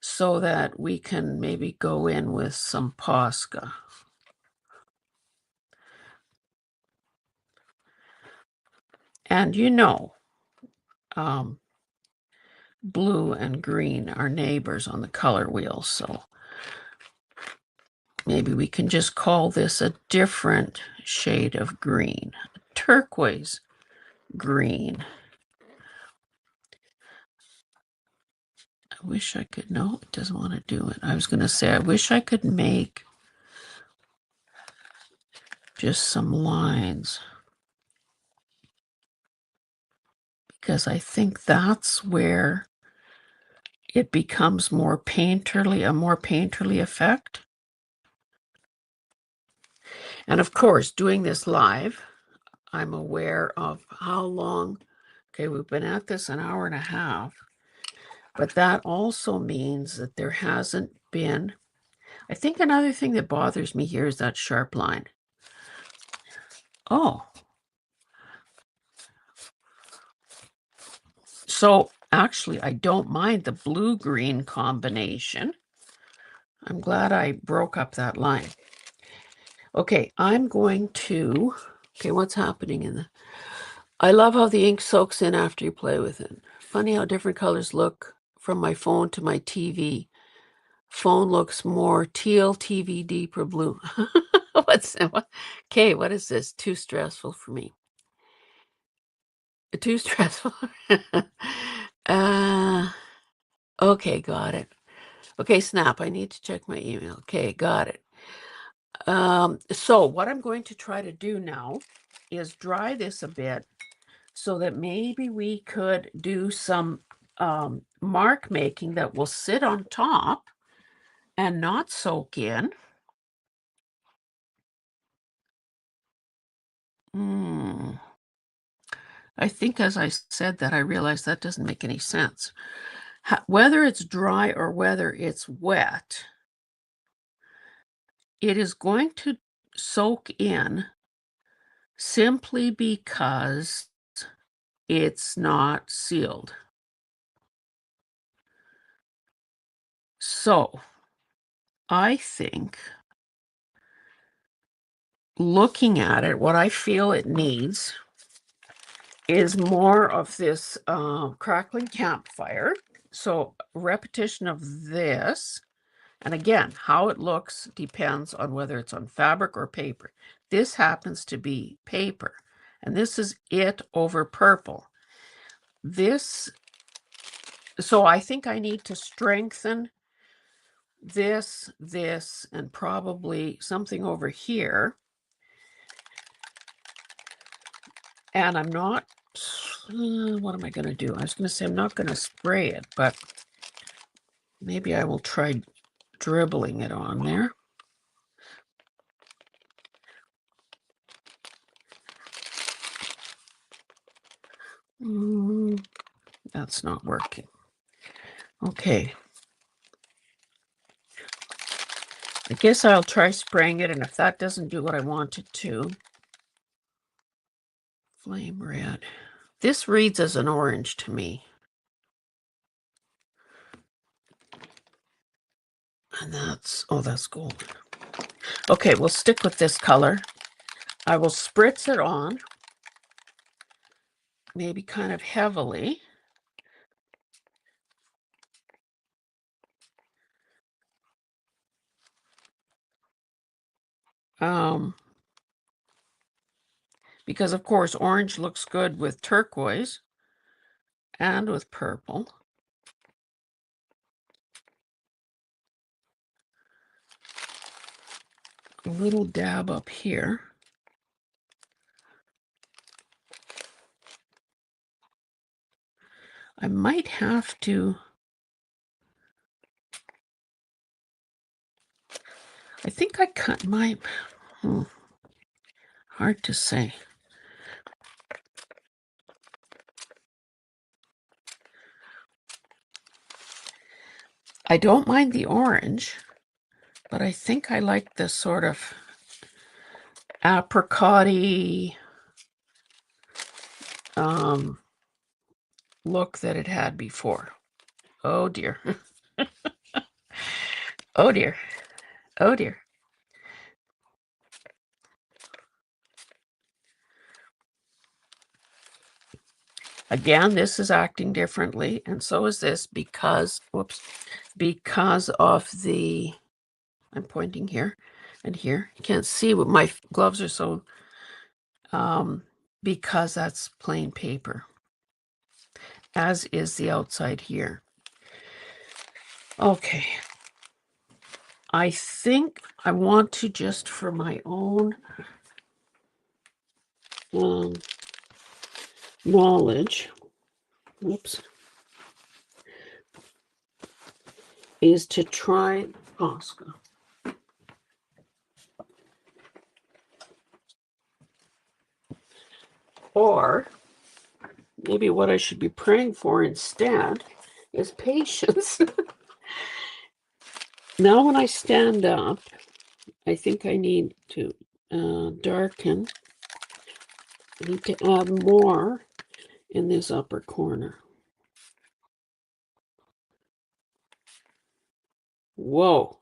so that we can maybe go in with some Posca. And you know, blue and green are neighbors on the color wheel, so maybe we can just call this a different shade of green, turquoise green. I wish I could, no, it doesn't want to do it. I was going to say, I wish I could make just some lines, because I think that's where it becomes more painterly, a more painterly effect. And of course, doing this live, I'm aware of how long, okay, we've been at this an hour and a half, but that also means that there hasn't been, I think another thing that bothers me here is that sharp line. Oh. So actually, I don't mind the blue-green combination. I'm glad I broke up that line. Okay, I'm going to, okay, what's happening in the, I love how the ink soaks in after you play with it. Funny how different colors look from my phone to my TV. Phone looks more teal, TV deeper blue. What's that? Okay, what is this? Too stressful for me. Too stressful. Okay, got it. Okay, Snap, I need to check my email. Okay, got it. So what I'm going to try to do now is dry this a bit so that maybe we could do some mark making that will sit on top and not soak in. I think as I said that, I realized that doesn't make any sense. Whether it's dry or whether it's wet, it is going to soak in simply because it's not sealed. So I think looking at it, what I feel it needs is more of this crackling campfire. So repetition of this. And again, how it looks depends on whether it's on fabric or paper. This happens to be paper, and this is it over purple. So I think I need to strengthen this, and probably something over here. And I'm not, what am I going to do? I was going to say I'm not going to spray it, but maybe I will try dribbling it on there. That's not working. Okay. I guess I'll try spraying it, and if that doesn't do what I want it to, flame red. This reads as an orange to me. And that's gold. Okay, we'll stick with this color. I will spritz it on, maybe kind of heavily. Because of course orange looks good with turquoise and with purple. A little dab up here. I might have to, I think I cut my, hard to say. I don't mind the orange, but I think I like this sort of apricot-y look that it had before. Oh dear. Oh dear. Oh dear. Again, this is acting differently, and so is this because, because of the, I'm pointing here and here. You can't see, but my gloves are so, because that's plain paper, as is the outside here. Okay. I think I want to just for my own knowledge, is to try Oscar. Or maybe what I should be praying for instead is patience. Now when I stand up, I think I need to darken. I need to add more in this upper corner. Whoa.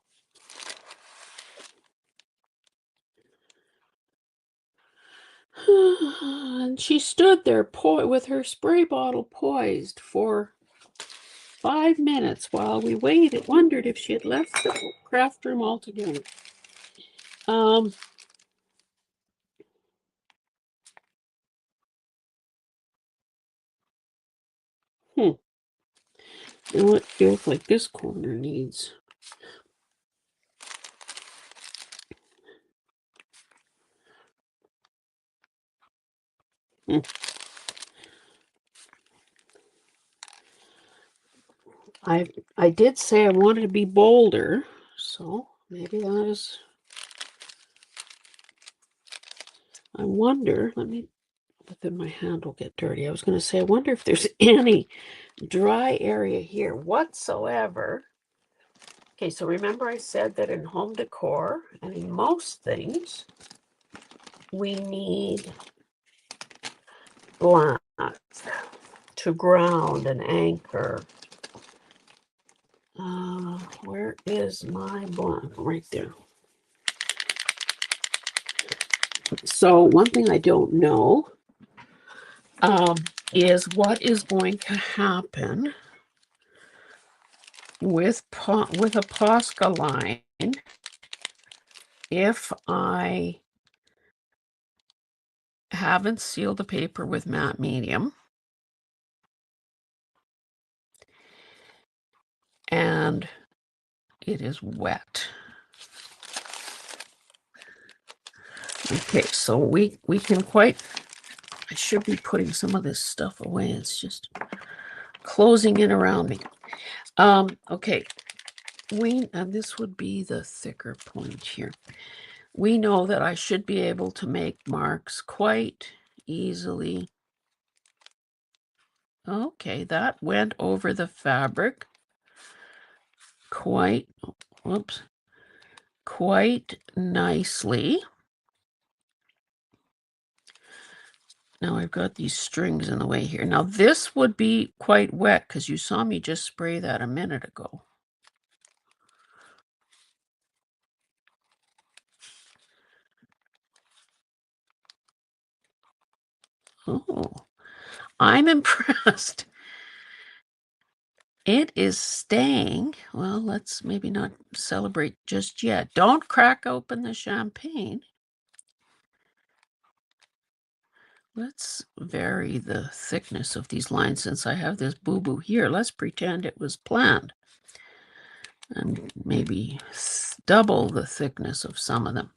And she stood there with her spray bottle poised for 5 minutes while we waited, wondered if she had left the craft room altogether. Now it feels like this corner needs Hmm. I did say I wanted to be bolder, so maybe that is. I wonder, but then my hand will get dirty. I was going to say, I wonder if there's any dry area here whatsoever. Okay, so remember I said that in home decor and in most things, we need black to ground and anchor. Where is my black? Right there. So one thing I don't know is what is going to happen with a Posca line if I haven't sealed the paper with matte medium and it is wet. Okay, so we can quite. I should be putting some of this stuff away. It's just closing in around me. Okay, and this would be the thicker point here. We know that I should be able to make marks quite easily. Okay, that went over the fabric quite nicely. Now I've got these strings in the way here. Now this would be quite wet because you saw me just spray that a minute ago. Oh, I'm impressed. It is staying. Well, let's maybe not celebrate just yet. Don't crack open the champagne. Let's vary the thickness of these lines since I have this boo-boo here. Let's pretend it was planned. And maybe double the thickness of some of them.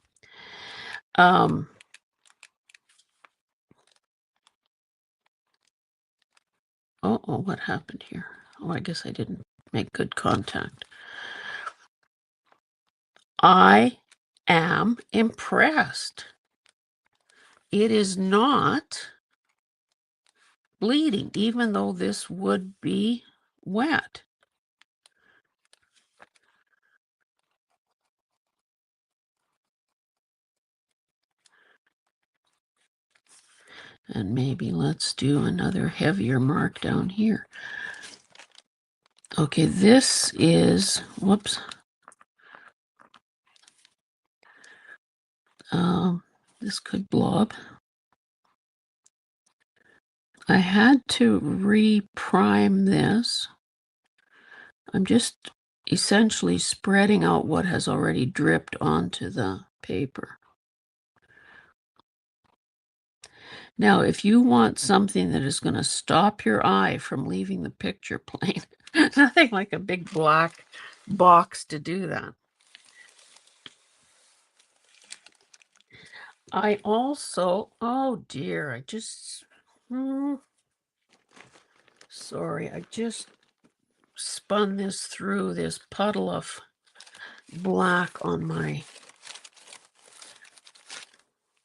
Oh, what happened here? Oh, I guess I didn't make good contact. I am impressed. It is not bleeding, even though this would be wet. And maybe let's do another heavier mark down here. Okay, this is, whoops. This could blob. I had to re-prime this. I'm just essentially spreading out what has already dripped onto the paper. Now, if you want something that is going to stop your eye from leaving the picture plane, nothing like a big black box to do that. I also, oh dear, sorry, I just spun this through this puddle of black on my,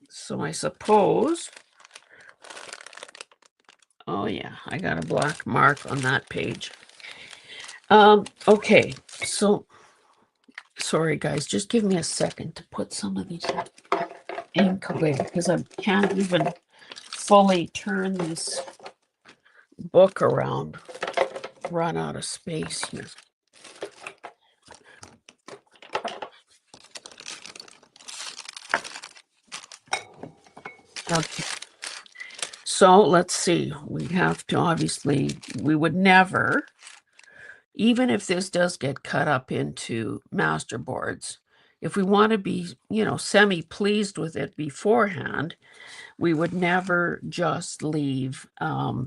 so I suppose, oh yeah, I got a black mark on that page. Okay, so, sorry guys, just give me a second to put some of these ink away because I can't even fully turn this book around, run out of space here. Okay. So let's see. We have to obviously, we would never, even if this does get cut up into master boards, if we want to be, semi-pleased with it beforehand, we would never just leave a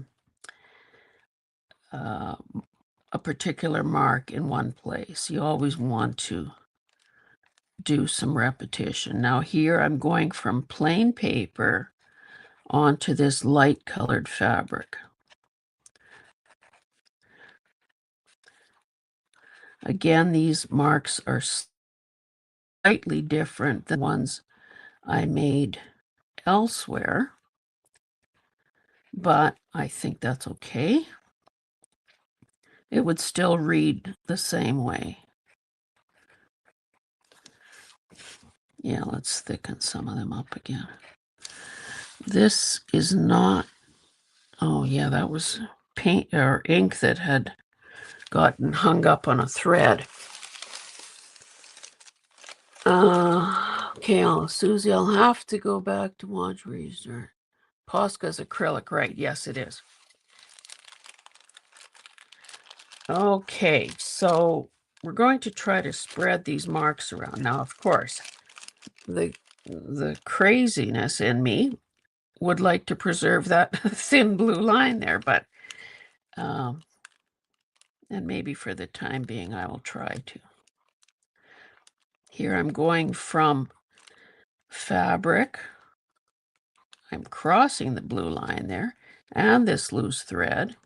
particular mark in one place. You always want to do some repetition. Now here I'm going from plain paper onto this light colored fabric. Again, these marks are slightly different than ones I made elsewhere, but I think that's okay. It would still read the same way. Yeah, let's thicken some of them up again. This is not, oh yeah, that was paint or ink that had gotten hung up on a thread. Okay, Susie, I'll have to go back to watch Reader. Posca's acrylic, right? Yes, it is. Okay, so we're going to try to spread these marks around. Now, of course, the craziness in me would like to preserve that thin blue line there, but and maybe for the time being, I will try to. Here I'm going from fabric. I'm crossing the blue line there and this loose thread.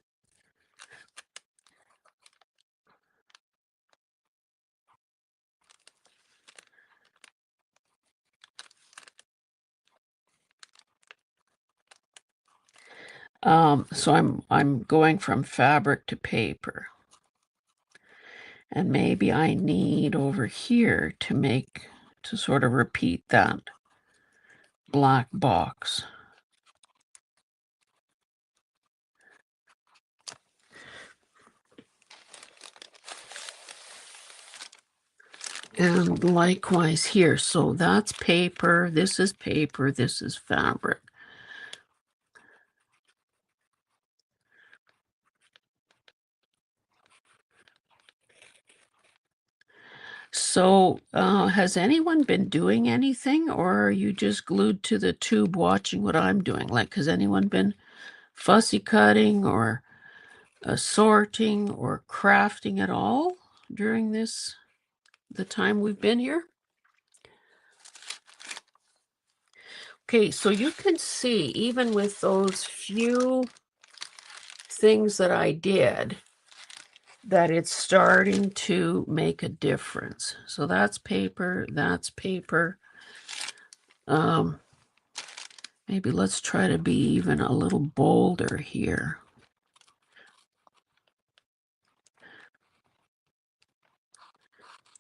So I'm going from fabric to paper. And maybe I need over here to sort of repeat that black box. And likewise here. So that's paper, this is fabric. So has anyone been doing anything, or are you just glued to the tube watching what I'm doing? Like, has anyone been fussy cutting or sorting or crafting at all during the time we've been here? Okay, so you can see, even with those few things that I did, that it's starting to make a difference. So that's paper, that's paper. Maybe let's try to be even a little bolder here.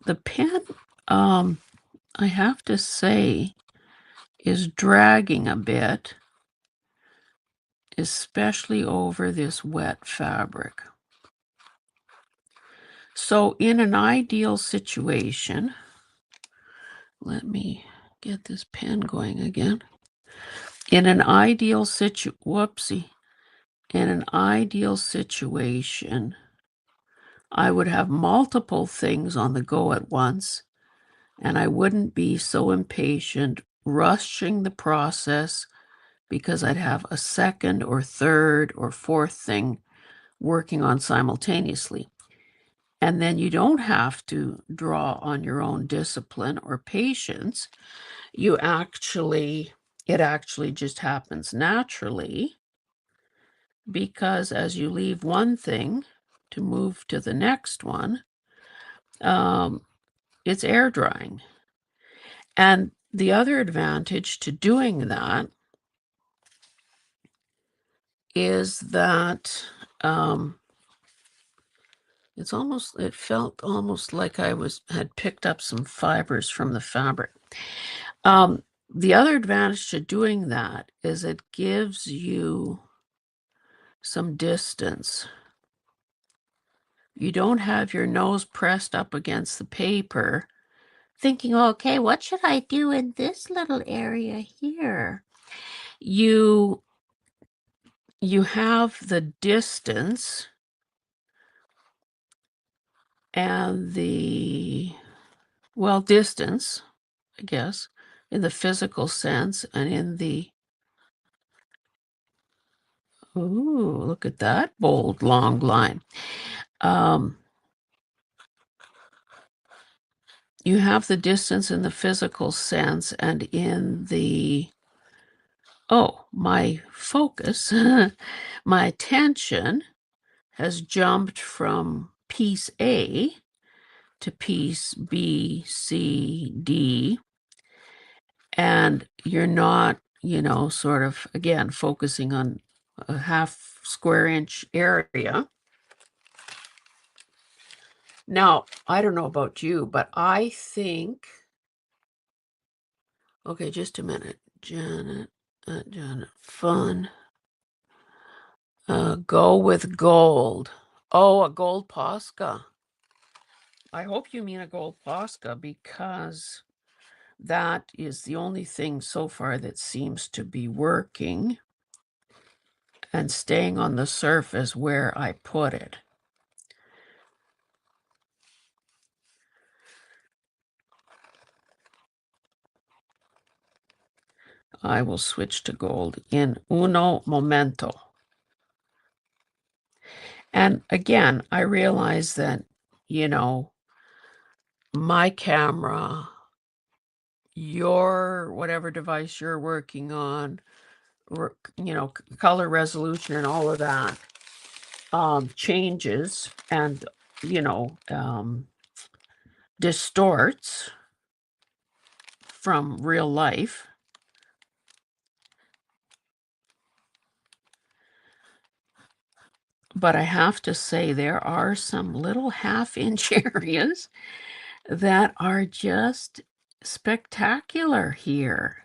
The pen, I have to say, is dragging a bit, especially over this wet fabric. So in an ideal situation, let me get this pen going again. In an ideal in an ideal situation, I would have multiple things on the go at once, and I wouldn't be so impatient rushing the process because I'd have a second or third or fourth thing working on simultaneously. And then you don't have to draw on your own discipline or patience. It actually just happens naturally, because as you leave one thing to move to the next one, it's air drying. And the other advantage to doing that is that it felt almost like I had picked up some fibers from the fabric. The other advantage to doing that is it gives you some distance. You don't have your nose pressed up against the paper thinking, okay, what should I do in this little area here? You have the distance and distance, I guess, in the physical sense, and in the, ooh, look at that bold, long line. You have the distance in the physical sense and in the Oh, my focus, my attention has jumped from piece A to piece B, C, D, and you're not, sort of, again, focusing on a half square inch area. Now, I don't know about you, but I think, okay, just a minute. Janet, fun. Go with gold. Oh, a gold Posca. I hope you mean a gold Posca, because that is the only thing so far that seems to be working and staying on the surface where I put it. I will switch to gold in uno momento. And again, I realize that, my camera, your whatever device you're working on, color resolution and all of that changes and, distorts from real life. But I have to say, there are some little half-inch areas that are just spectacular here.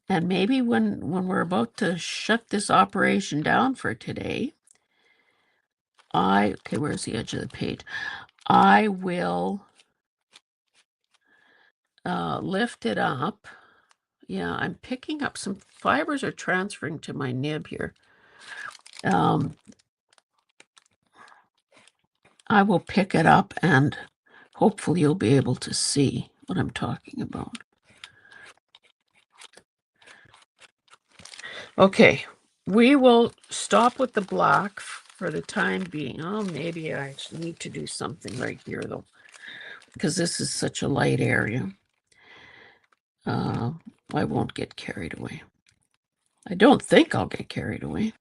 And maybe when we're about to shut this operation down for today, okay, where's the edge of the page? I will lift it up. Yeah, I'm picking up some fibers are transferring to my nib here. I will pick it up and hopefully you'll be able to see what I'm talking about. Okay, we will stop with the black for the time being. Oh, maybe I actually need to do something right here, though, because this is such a light area. I won't get carried away. I don't think I'll get carried away.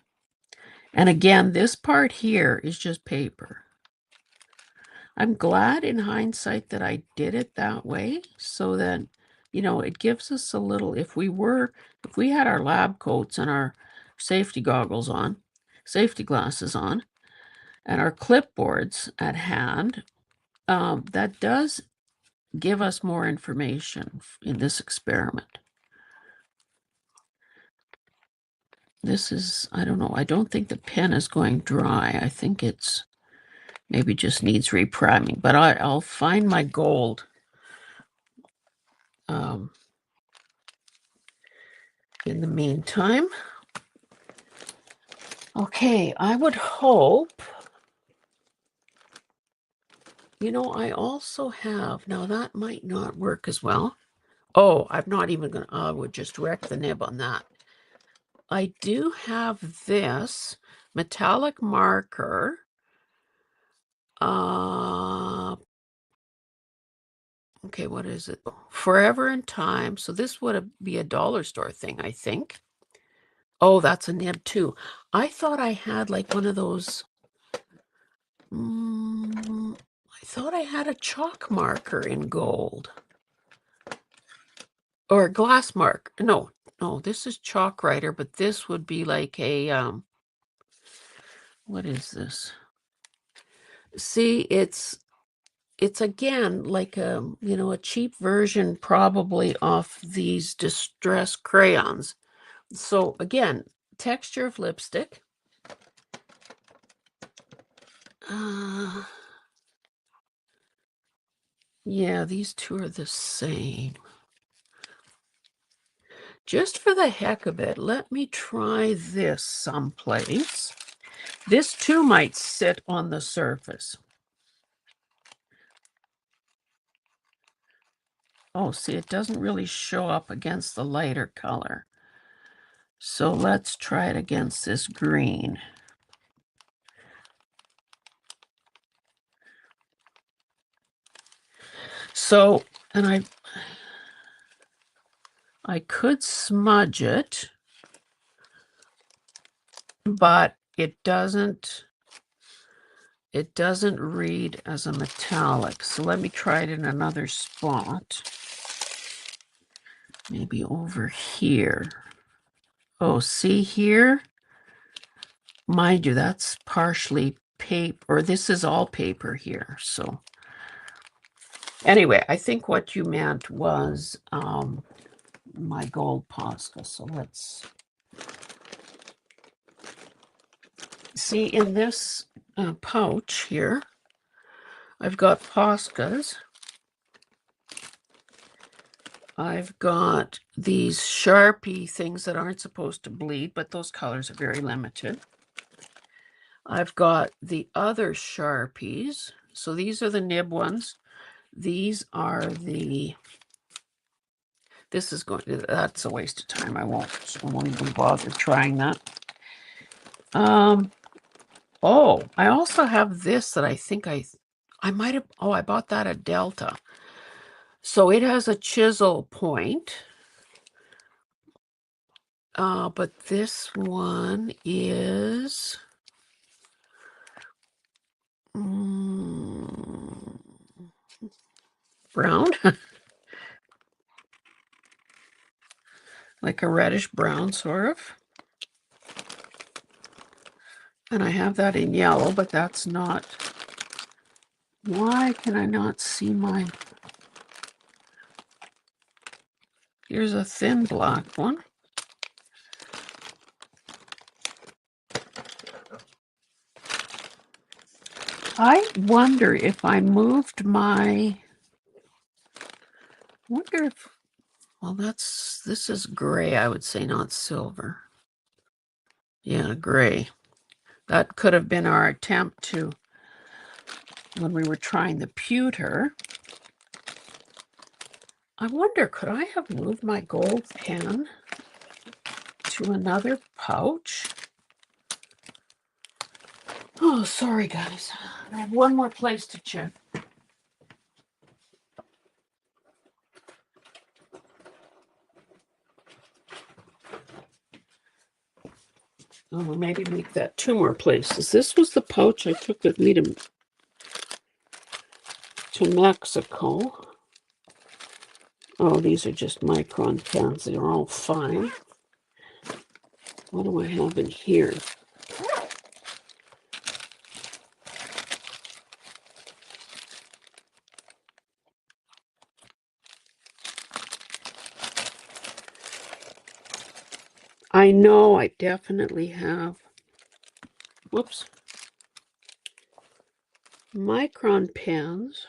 And again, this part here is just paper. I'm glad in hindsight that I did it that way, so that, it gives us a little, if we had our lab coats and our safety goggles on, safety glasses on, and our clipboards at hand, that does give us more information in this experiment. This is, I don't know, I don't think the pen is going dry. I think it's maybe just needs repriming, but I'll find my gold. In the meantime, okay, I would hope, I also have, now that might not work as well. Oh, I'm not even gonna, I would just wreck the nib on that. I do have this metallic marker. Okay, what is it? Forever in Time. So this would be a dollar store thing, I think. Oh, that's a nib too. I thought I had like one of those. I thought I had a chalk marker in gold. Or a glass mark. No, this is chalk writer, but this would be like a, what is this? See, it's again like a cheap version probably off these distress crayons. So again, texture of lipstick. Yeah, these two are the same. Just for the heck of it, let me try this someplace. This too might sit on the surface. Oh, see, it doesn't really show up against the lighter color. So let's try it against this green. So, and I could smudge it, but it doesn't read as a metallic. So let me try it in another spot. Maybe over here. Oh, see here? Mind you, that's partially paper, or this is all paper here. So anyway, I think what you meant was my gold Posca. So let's see in this pouch here. I've got Poscas. I've got these Sharpie things that aren't supposed to bleed, but those colors are very limited. I've got the other Sharpies. So these are the nib ones. These are the, this is going to, that's a waste of time. I won't even bother trying that. Oh, I also have this that I think I might have, oh, I bought that at Delta. So it has a chisel point. But this one is brown, like a reddish brown sort of. And I have that in yellow, but that's not. Why can I not see my? Here's a thin black one. I wonder if I moved my, wonder if, well, this is gray, I would say, not silver. Yeah, gray. That could have been our attempt to, when we were trying the pewter. I wonder, could I have moved my gold pen to another pouch? Oh, sorry, guys. I have one more place to check. Oh, well, maybe make that two more places. This was the pouch I took with me to Mexico. Oh, these are just micron pens. They're all fine. What do I have in here? I know I definitely have, whoops, micron pens,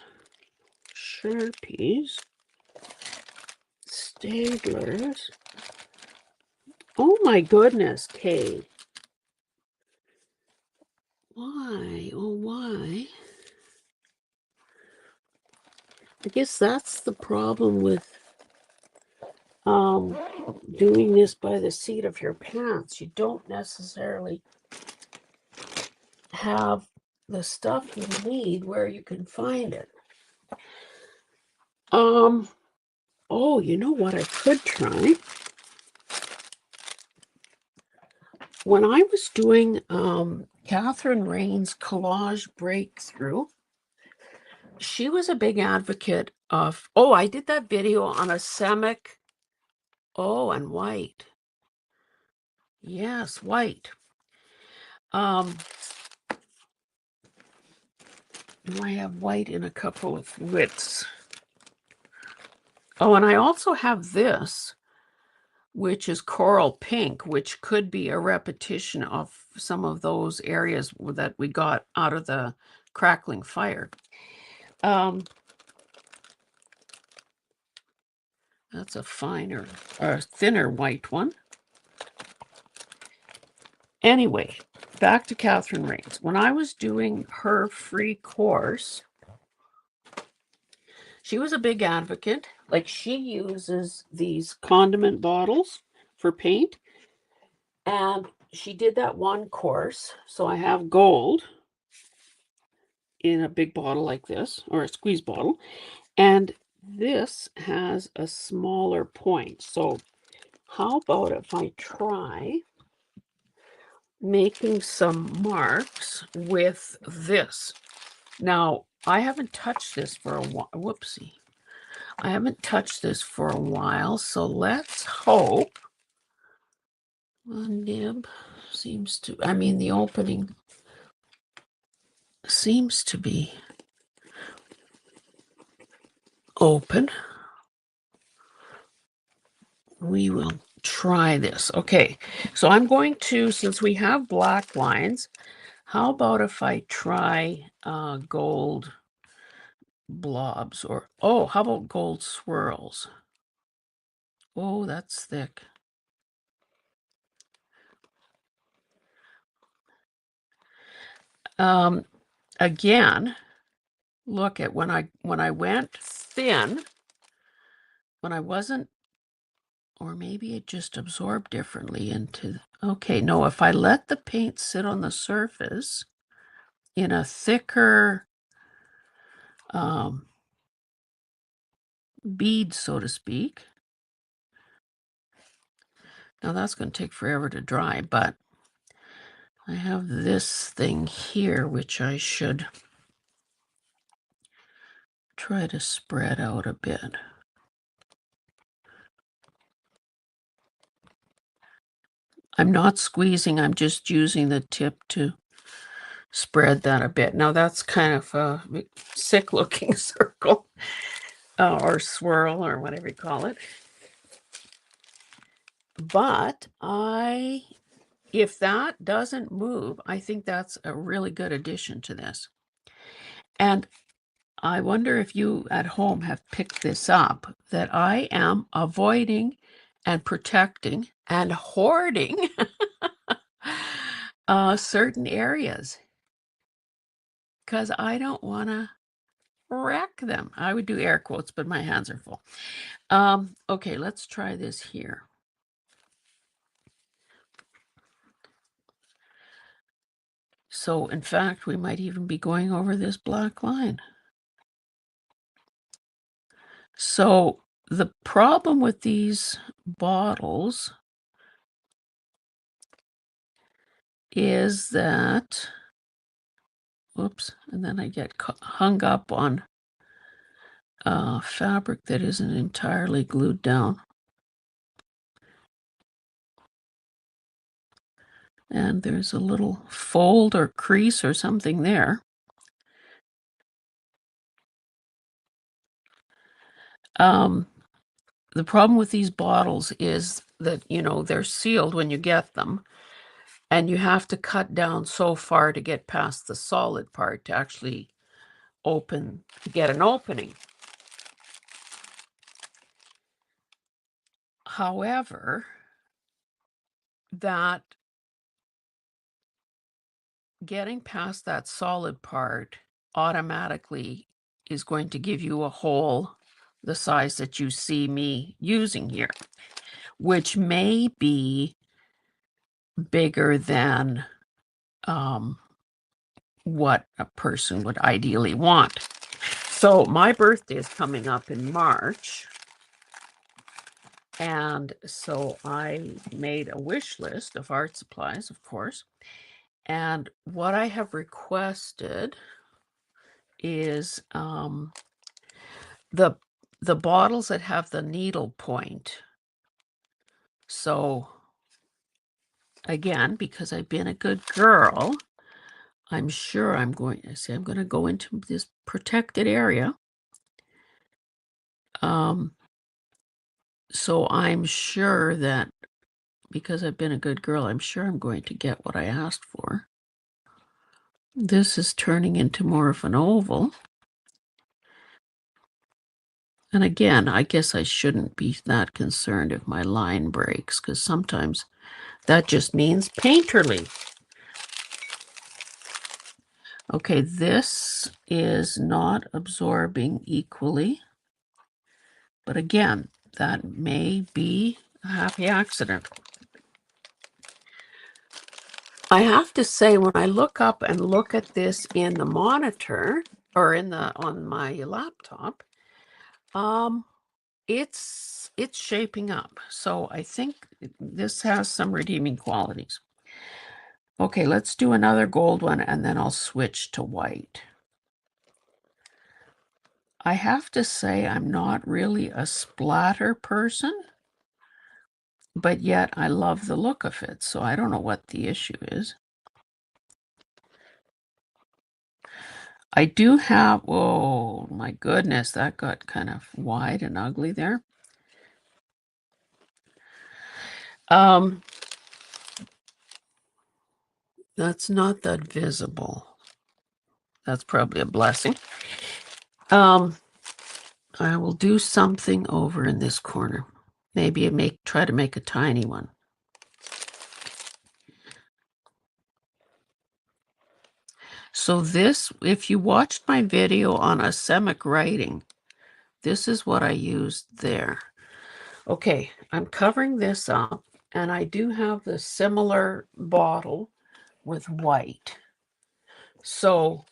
Sharpies, staplers. Oh my goodness, Kay. Why? Oh, why? I guess that's the problem with doing this by the seat of your pants. You don't necessarily have the stuff you need where you can find it. Oh, you know what I could try? When I was doing Catherine Rain's collage breakthrough, she was a big advocate of, oh, I did that video on a Semic. Oh, and white. Yes, white. I have white in a couple of widths. Oh, and I also have this, which is coral pink, which could be a repetition of some of those areas that we got out of the crackling fire. That's a finer or thinner white one. Anyway, back to Catherine Rains. When I was doing her free course, she was a big advocate. Like, she uses these condiment bottles for paint. And she did that one course. So I have gold in a big bottle like this, or a squeeze bottle. And this has a smaller point. So how about if I try making some marks with this? Now, I haven't touched this for a while. Whoopsie. I haven't touched this for a while, so let's hope. Nib seems to, I mean, the opening seems to be open. We will try this. Okay, so I'm going to, since we have black lines, how about if I try gold blobs or, oh, how about gold swirls? Oh, that's thick. Again, look at when I went thin, when I wasn't, or maybe it just absorbed differently into, okay, no, if I let the paint sit on the surface in a thicker bead, so to speak. Now that's going to take forever to dry, but I have this thing here, which I should try to spread out a bit. I'm not squeezing, I'm just using the tip to spread that a bit. Now that's kind of a sick looking circle or swirl or whatever you call it. But if that doesn't move, I think that's a really good addition to this. And I wonder if you at home have picked this up, that I am avoiding and protecting and hoarding certain areas because I don't want to wreck them. I would do air quotes, but my hands are full. Okay, let's try this here. So, in fact, we might even be going over this black line. So, the problem with these bottles is that, whoops, and then I get hung up on fabric that isn't entirely glued down. And there's a little fold or crease or something there. The problem with these bottles is that, they're sealed when you get them, and you have to cut down so far to get past the solid part to actually get an opening. However, that getting past that solid part automatically is going to give you a hole the size that you see me using here, which may be bigger than what a person would ideally want. So my birthday is coming up in March, and so I made a wish list of art supplies, of course, and what I have requested is the bottles that have the needle point. So again, because I've been a good girl, I'm sure I'm going to go into this protected area. So I'm sure that because I've been a good girl, I'm sure I'm going to get what I asked for. This is turning into more of an oval. And again, I guess I shouldn't be that concerned if my line breaks, because sometimes that just means painterly. Okay, this is not absorbing equally. But again, that may be a happy accident. I have to say, when I look up and look at this in the monitor or on my laptop, Um, it's shaping up. So I think this has some redeeming qualities. Okay, let's do another gold one and then I'll switch to white. I have to say I'm not really a splatter person, but yet I love the look of it. So I don't know what the issue is. I do have, oh my goodness, that got kind of wide and ugly there. Um, that's not that visible. That's probably a blessing. I will do something over in this corner. Maybe try to make a tiny one. So this, if you watched my video on asemic writing, this is what I used there. Okay, I'm covering this up, and I do have the similar bottle with white. So,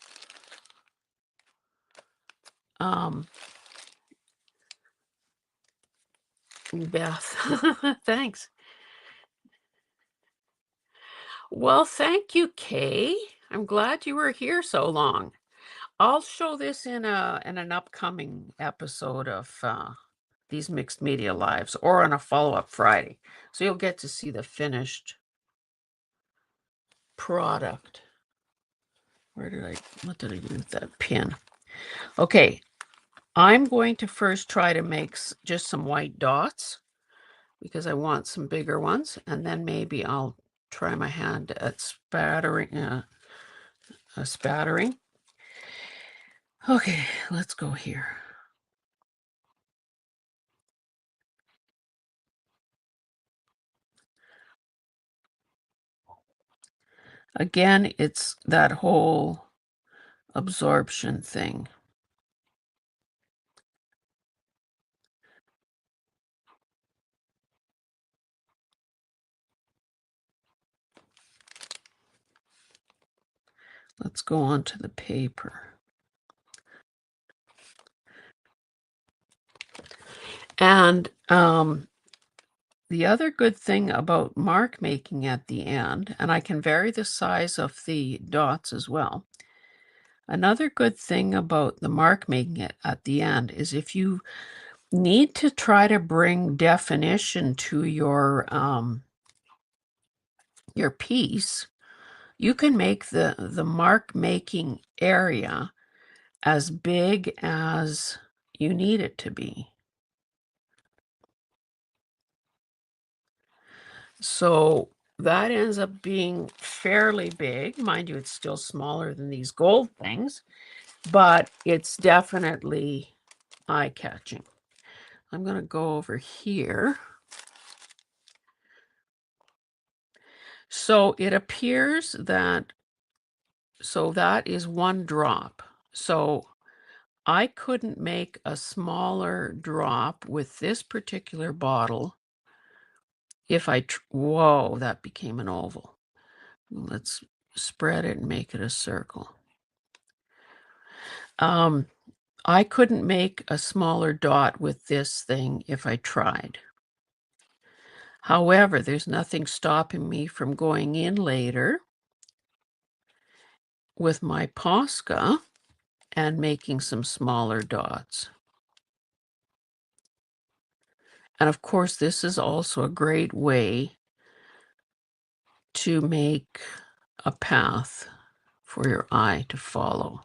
Beth, thanks. Well, thank you, Kay. I'm glad you were here so long. I'll show this in an upcoming episode of these mixed media lives or on a follow-up Friday. So you'll get to see the finished product. What did I do with that pin? Okay, I'm going to first try to make just some white dots because I want some bigger ones, and then maybe I'll try my hand at spattering. Okay, let's go here. Again, it's that whole absorption thing. Let's go on to the paper. And the other good thing about mark making at the end, and I can vary the size of the dots as well. Another good thing about the mark making it at the end is if you need to try to bring definition to your piece, you can make the mark making area as big as you need it to be. So that ends up being fairly big. Mind you, it's still smaller than these gold things, but it's definitely eye-catching. I'm going to go over here. So it appears that, so that is one drop. So I couldn't make a smaller drop with this particular bottle if whoa, that became an oval. Let's spread it and make it a circle. I couldn't make a smaller dot with this thing if I tried. However, there's nothing stopping me from going in later with my Posca and making some smaller dots. And of course, this is also a great way to make a path for your eye to follow.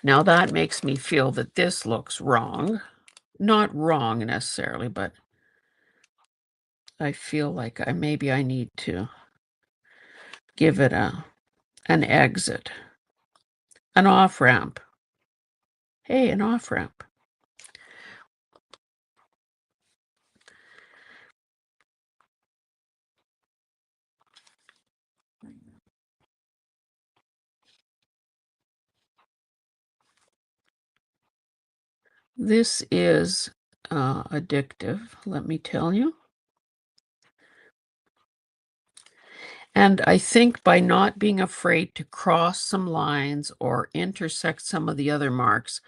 Now that makes me feel that this looks wrong. Not wrong necessarily, but I feel like maybe I need to give it an exit, an off-ramp. Hey, an off-ramp. This is addictive, let me tell you. And I think by not being afraid to cross some lines or intersect some of the other marks,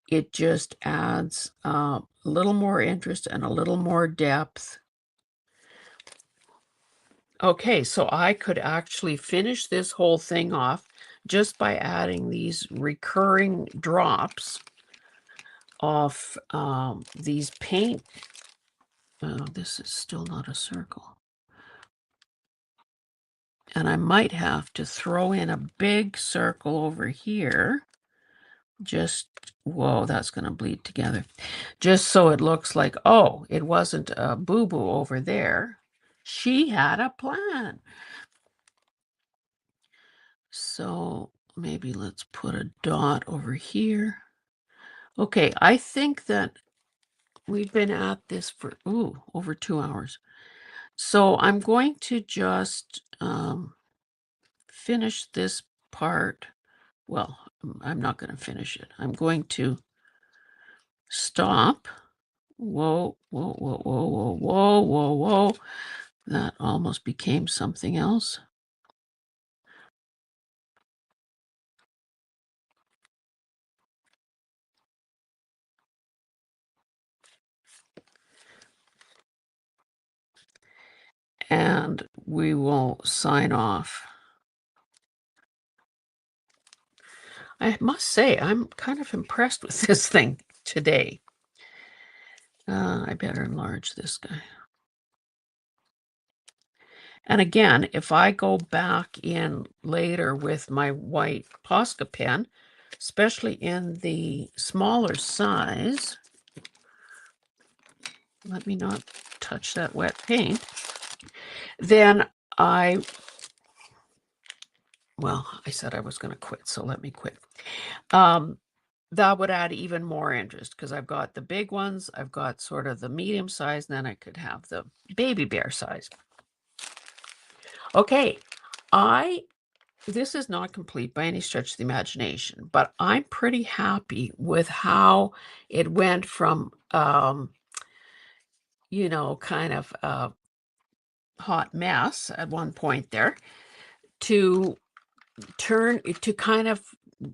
it just adds a little more interest and a little more depth. Okay, so I could actually finish this whole thing off just by adding these recurring drops of these paint. Oh, this is still not a circle. And I might have to throw in a big circle over here. Just, whoa, that's going to bleed together. Just so it looks like, oh, it wasn't a boo-boo over there. She had a plan. So maybe let's put a dot over here. Okay, I think that we've been at this for, over 2 hours. So I'm going to just finish this part. Well, I'm not going to finish it. I'm going to stop. Whoa, whoa, whoa, whoa, whoa, whoa, whoa, whoa. That almost became something else. And we will sign off. I must say, I'm kind of impressed with this thing today. I better enlarge this guy. And again, if I go back in later with my white Posca pen, especially in the smaller size, let me not touch that wet paint, then I said I was going to quit, so let me quit. That would add even more interest because I've got the big ones, I've got sort of the medium size, and then I could have the baby bear size. Okay, this is not complete by any stretch of the imagination, but I'm pretty happy with how it went from, kind of a hot mess at one point there to kind of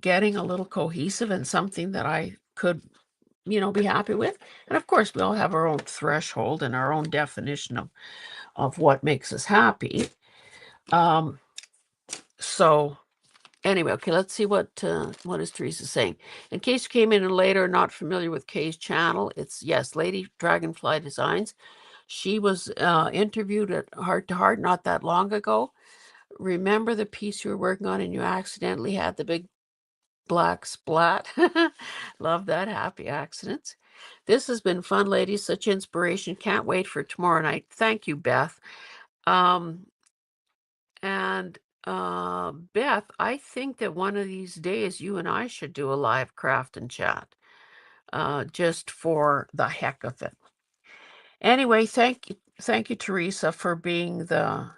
getting a little cohesive and something that I could, be happy with. And of course, we all have our own threshold and our own definition of what makes us happy. So anyway, okay, let's see what is Teresa saying. In case you came in later, not familiar with Kay's channel, it's, yes, Lady Dragonfly Designs. She was interviewed at Heart to Heart not that long ago. Remember the piece you were working on and you accidentally had the big black splat? Love that. Happy accidents. This has been fun, ladies. Such inspiration. Can't wait for tomorrow night. Thank you, Beth. And Beth, I think that one of these days you and I should do a live craft and chat, just for the heck of it. Anyway, thank you, Teresa, for being the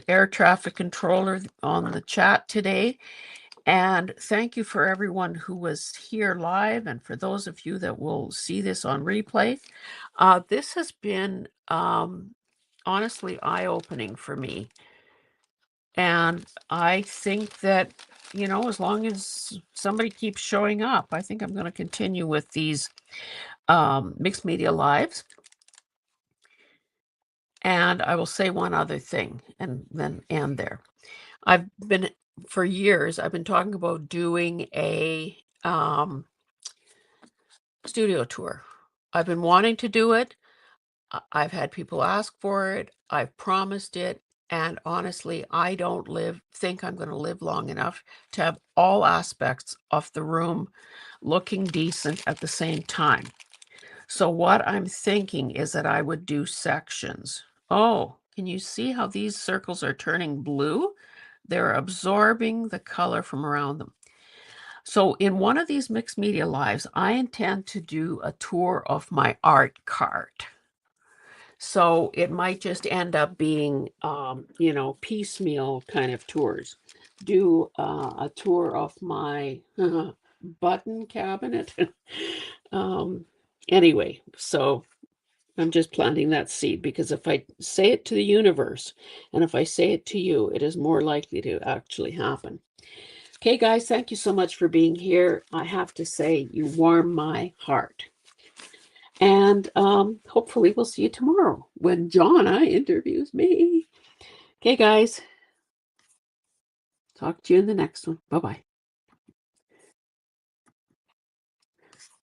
air traffic controller on the chat today. And thank you for everyone who was here live, and for those of you that will see this on replay. This has been honestly eye-opening for me. And I think that, as long as somebody keeps showing up, I think I'm going to continue with these mixed media lives. And I will say one other thing and then end there. For years, I've been talking about doing a studio tour. I've been wanting to do it. I've had people ask for it. I've promised it. And honestly, I don't think I'm going to live long enough to have all aspects of the room looking decent at the same time. So what I'm thinking is that I would do sections. Oh, can you see how these circles are turning blue? They're absorbing the color from around them. So in one of these mixed media lives, I intend to do a tour of my art cart. So it might just end up being, piecemeal kind of tours. Do a tour of my button cabinet. Anyway, so I'm just planting that seed because if I say it to the universe and if I say it to you, it is more likely to actually happen. Okay, guys, thank you so much for being here. I have to say, you warm my heart. And hopefully we'll see you tomorrow when Jonna interviews me. Okay, guys, talk to you in the next one. Bye-bye.